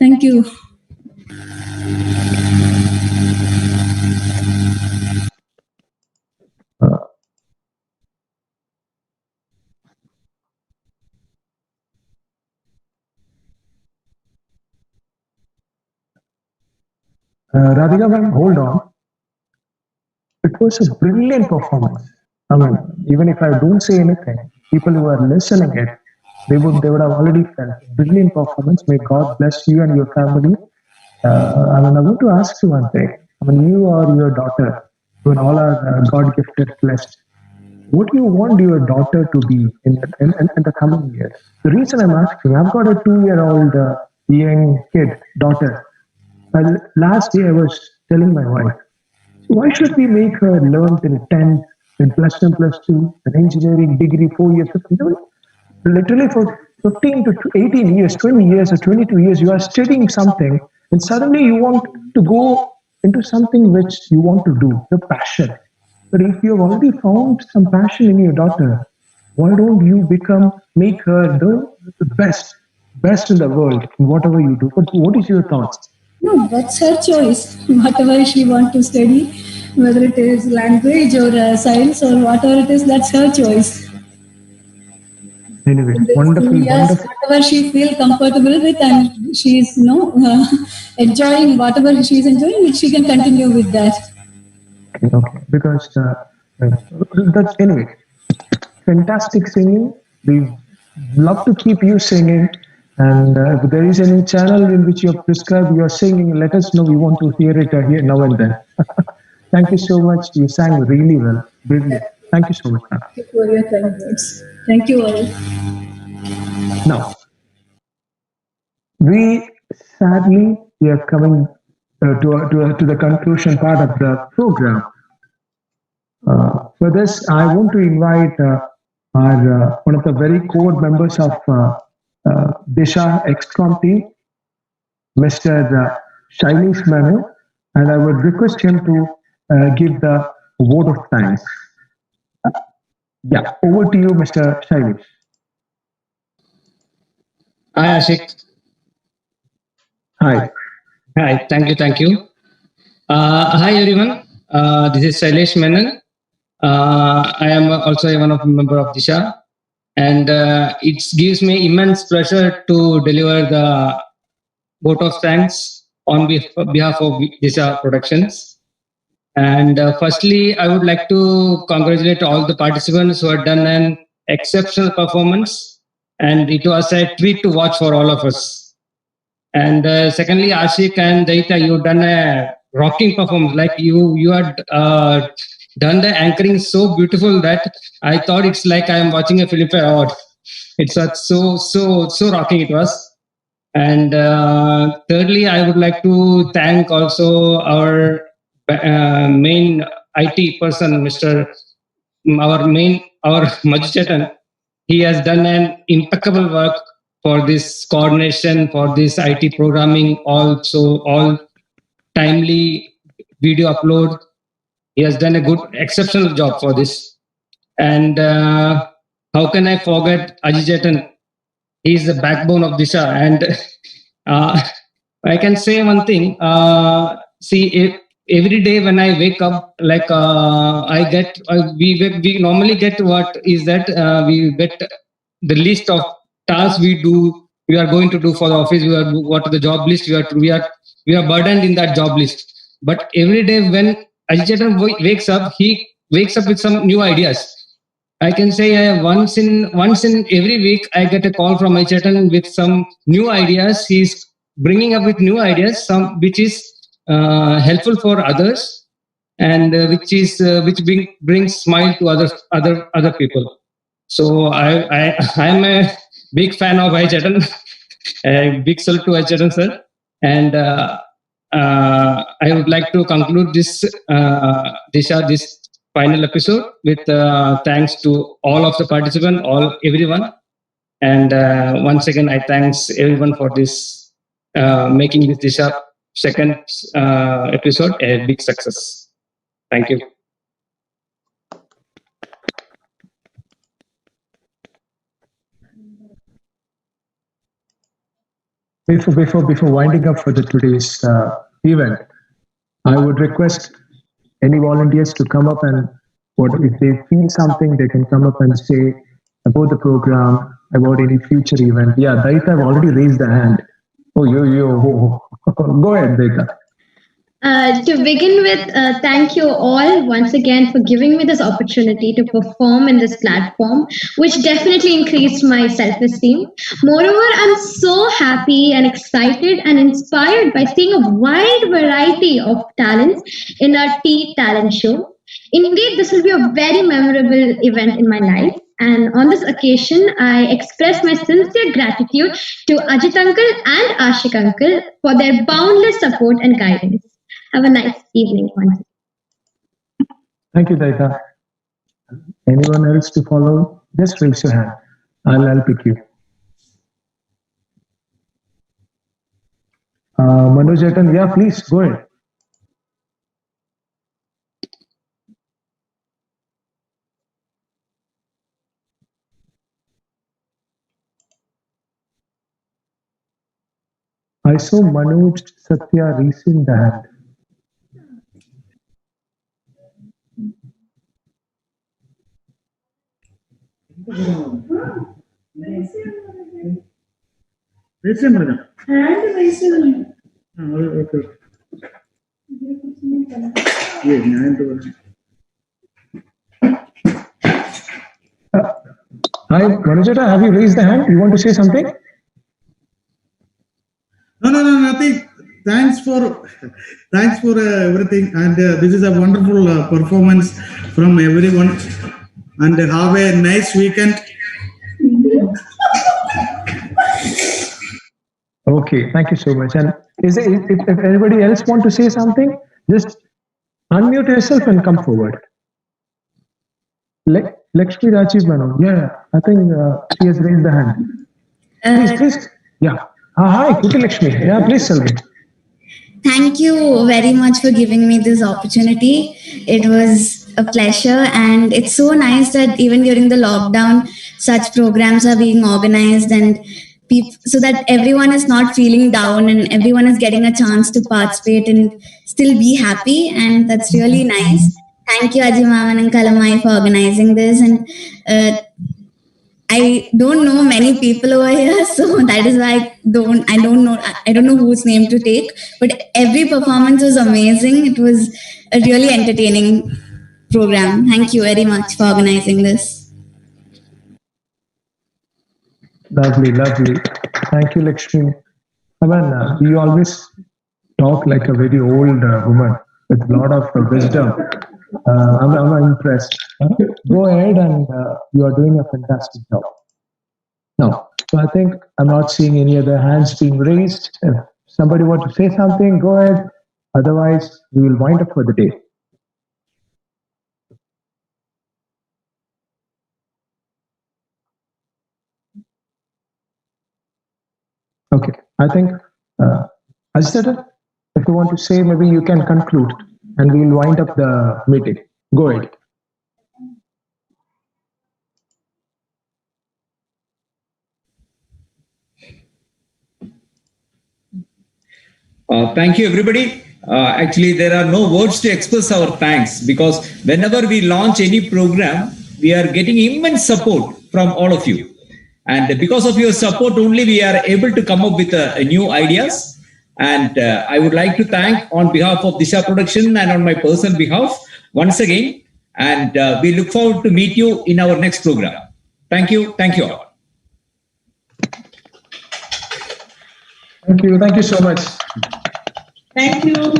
Thank you. Radhika ma'am, hold on. It was a brilliant performance. I mean, even if I don't say anything, people who are listening it, they would have already felt brilliant performance. May God bless you and your family. I want to ask you one thing. I mean, you or your daughter, when all are God gifted, blessed. What do you want your daughter to be in the coming years? The reason I'm asking, I've got a 2-year-old young kid, daughter. Well, last day I was telling my wife, why should we make her learn till 10, then plus 1, plus 2, an engineering degree, 4 years? Literally for 15 to 18 years, 20 years, or 22 years, you are studying something, and suddenly you want to go into something which you want to do, your passion. But if you have already found some passion in your daughter, why don't you make her the best in the world in whatever you do? What is your thoughts? No, that's her choice. Whatever she wants to study, whether it is language or science or whatever it is, that's her choice. Anyway, In these 2 wonderful, years, wonderful. whatever she feel comfortable with, and she's enjoying whatever she's enjoying, she can continue with that. Okay, because that's anyway. Fantastic singing. We love to keep you singing. And if there is any channel in which you have prescribed your singing, let us know. We want to hear it here now and then. Thank you so much. You sang really well. Brilliant. Thank you so much, ma'am. Thank you for your kind words. Thank you all. Now, we are coming to the conclusion part of the program. For this, I want to invite our one of the very core members of Disha XCOM team, Mr. Shailesh Menon, and I would request him to give the vote of thanks. Yeah, over to you, Mr. Shailesh. Hi, Ashik. Hi. Hi, thank you. Hi, everyone. This is Shailesh Menon. I am also one of the member of Disha, and it gives me immense pleasure to deliver the vote of thanks on behalf of Disha Productions. And firstly, I would like to congratulate all the participants who have done an exceptional performance, and it was a treat to watch for all of us. And secondly, Ashik and Daita, you've done a rocking performance. Like you had done the anchoring so beautiful that I thought it's like I am watching a Filmfare Award. It's so rocking it was. And thirdly, I would like to thank also our main IT person, our Majid Chetan. He has done an impeccable work for this coordination, for this IT programming, also all timely video upload. He has done a good, exceptional job for this. And how can I forget Ajit Chetan? He is the backbone of Disha. And I can say one thing. Every day when I wake up, like we normally get what is that we get the list of tasks we are going to do for the office. What are the job list we are burdened in that job list. But every day when Ajit Chetan wakes up, he wakes up with some new ideas. I can say once in every week I get a call from Ajit Chetan with some new ideas. He's bringing up with new ideas, some which is helpful for others, and which brings smile to other people. So I am a big fan of Ajit Chetan. A big salute to Ajit Chetan, sir. And I would like to conclude this final episode with thanks to all of the participants, everyone. And once again, I thanks everyone for this making this Disha second episode a big success. Thank you. Before winding up for today's event, I would request any volunteers to come up and if they feel something, they can come up and say about the program, about any future event. Yeah, Daita have already raised the hand. Oh, go ahead, Daita. To begin with, thank you all once again for giving me this opportunity to perform in this platform, which definitely increased my self-esteem. Moreover, I'm so happy and excited and inspired by seeing a wide variety of talents in our Tea Talent Show. Indeed, this will be a very memorable event in my life. And on this occasion, I express my sincere gratitude to Ajit Uncle and Ashik Uncle for their boundless support and guidance. Have a nice evening, once. Thank you, Daita. Anyone else to follow? Just raise your hand. I'll pick you. Manoj Etan, yeah, please go ahead. I saw Manoj Satya raising the hand. Hi, Manojata, have you raised the hand? You want to say something? No, nothing. Thanks for everything. And this is a wonderful performance from everyone. And have a nice weekend. Okay, thank you so much. And if anybody else want to say something, just unmute yourself and come forward. Lakshmi Rajiv Mano, yeah, I think she has raised the hand. Please. Yeah. Hi, Kuti Lakshmi. Yeah, please tell me. Thank you very much for giving me this opportunity. It was a pleasure, and it's so nice that even during the lockdown, such programs are being organized and so that everyone is not feeling down and everyone is getting a chance to participate and still be happy, and that's really nice. Thank you, Ajimaman and Kalamai, for organizing this. And I don't know many people over here, so that is why I don't know whose name to take. But every performance was amazing. It was a really entertaining program. Thank you very much for organizing this. Lovely. Thank you, Lakshmi. Aman, you always talk like a very old woman with a lot of wisdom. I'm impressed. Go ahead, and you are doing a fantastic job. Now, so I think I'm not seeing any other hands being raised. If somebody wants to say something, go ahead. Otherwise, we will wind up for the day. Okay, I think, Ajita, if you want to say, maybe you can conclude and we will wind up the meeting. Go ahead. Thank you, everybody. Actually, there are no words to express our thanks, because whenever we launch any program, we are getting immense support from all of you. And because of your support only, we are able to come up with new ideas. And I would like to thank on behalf of Disa Production and on my personal behalf once again. And we look forward to meet you in our next program. Thank you. Thank you all. Thank you so much. Thank you.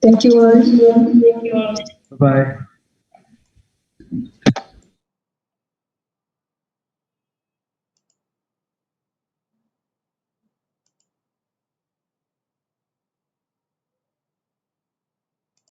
Thank you all. Bye.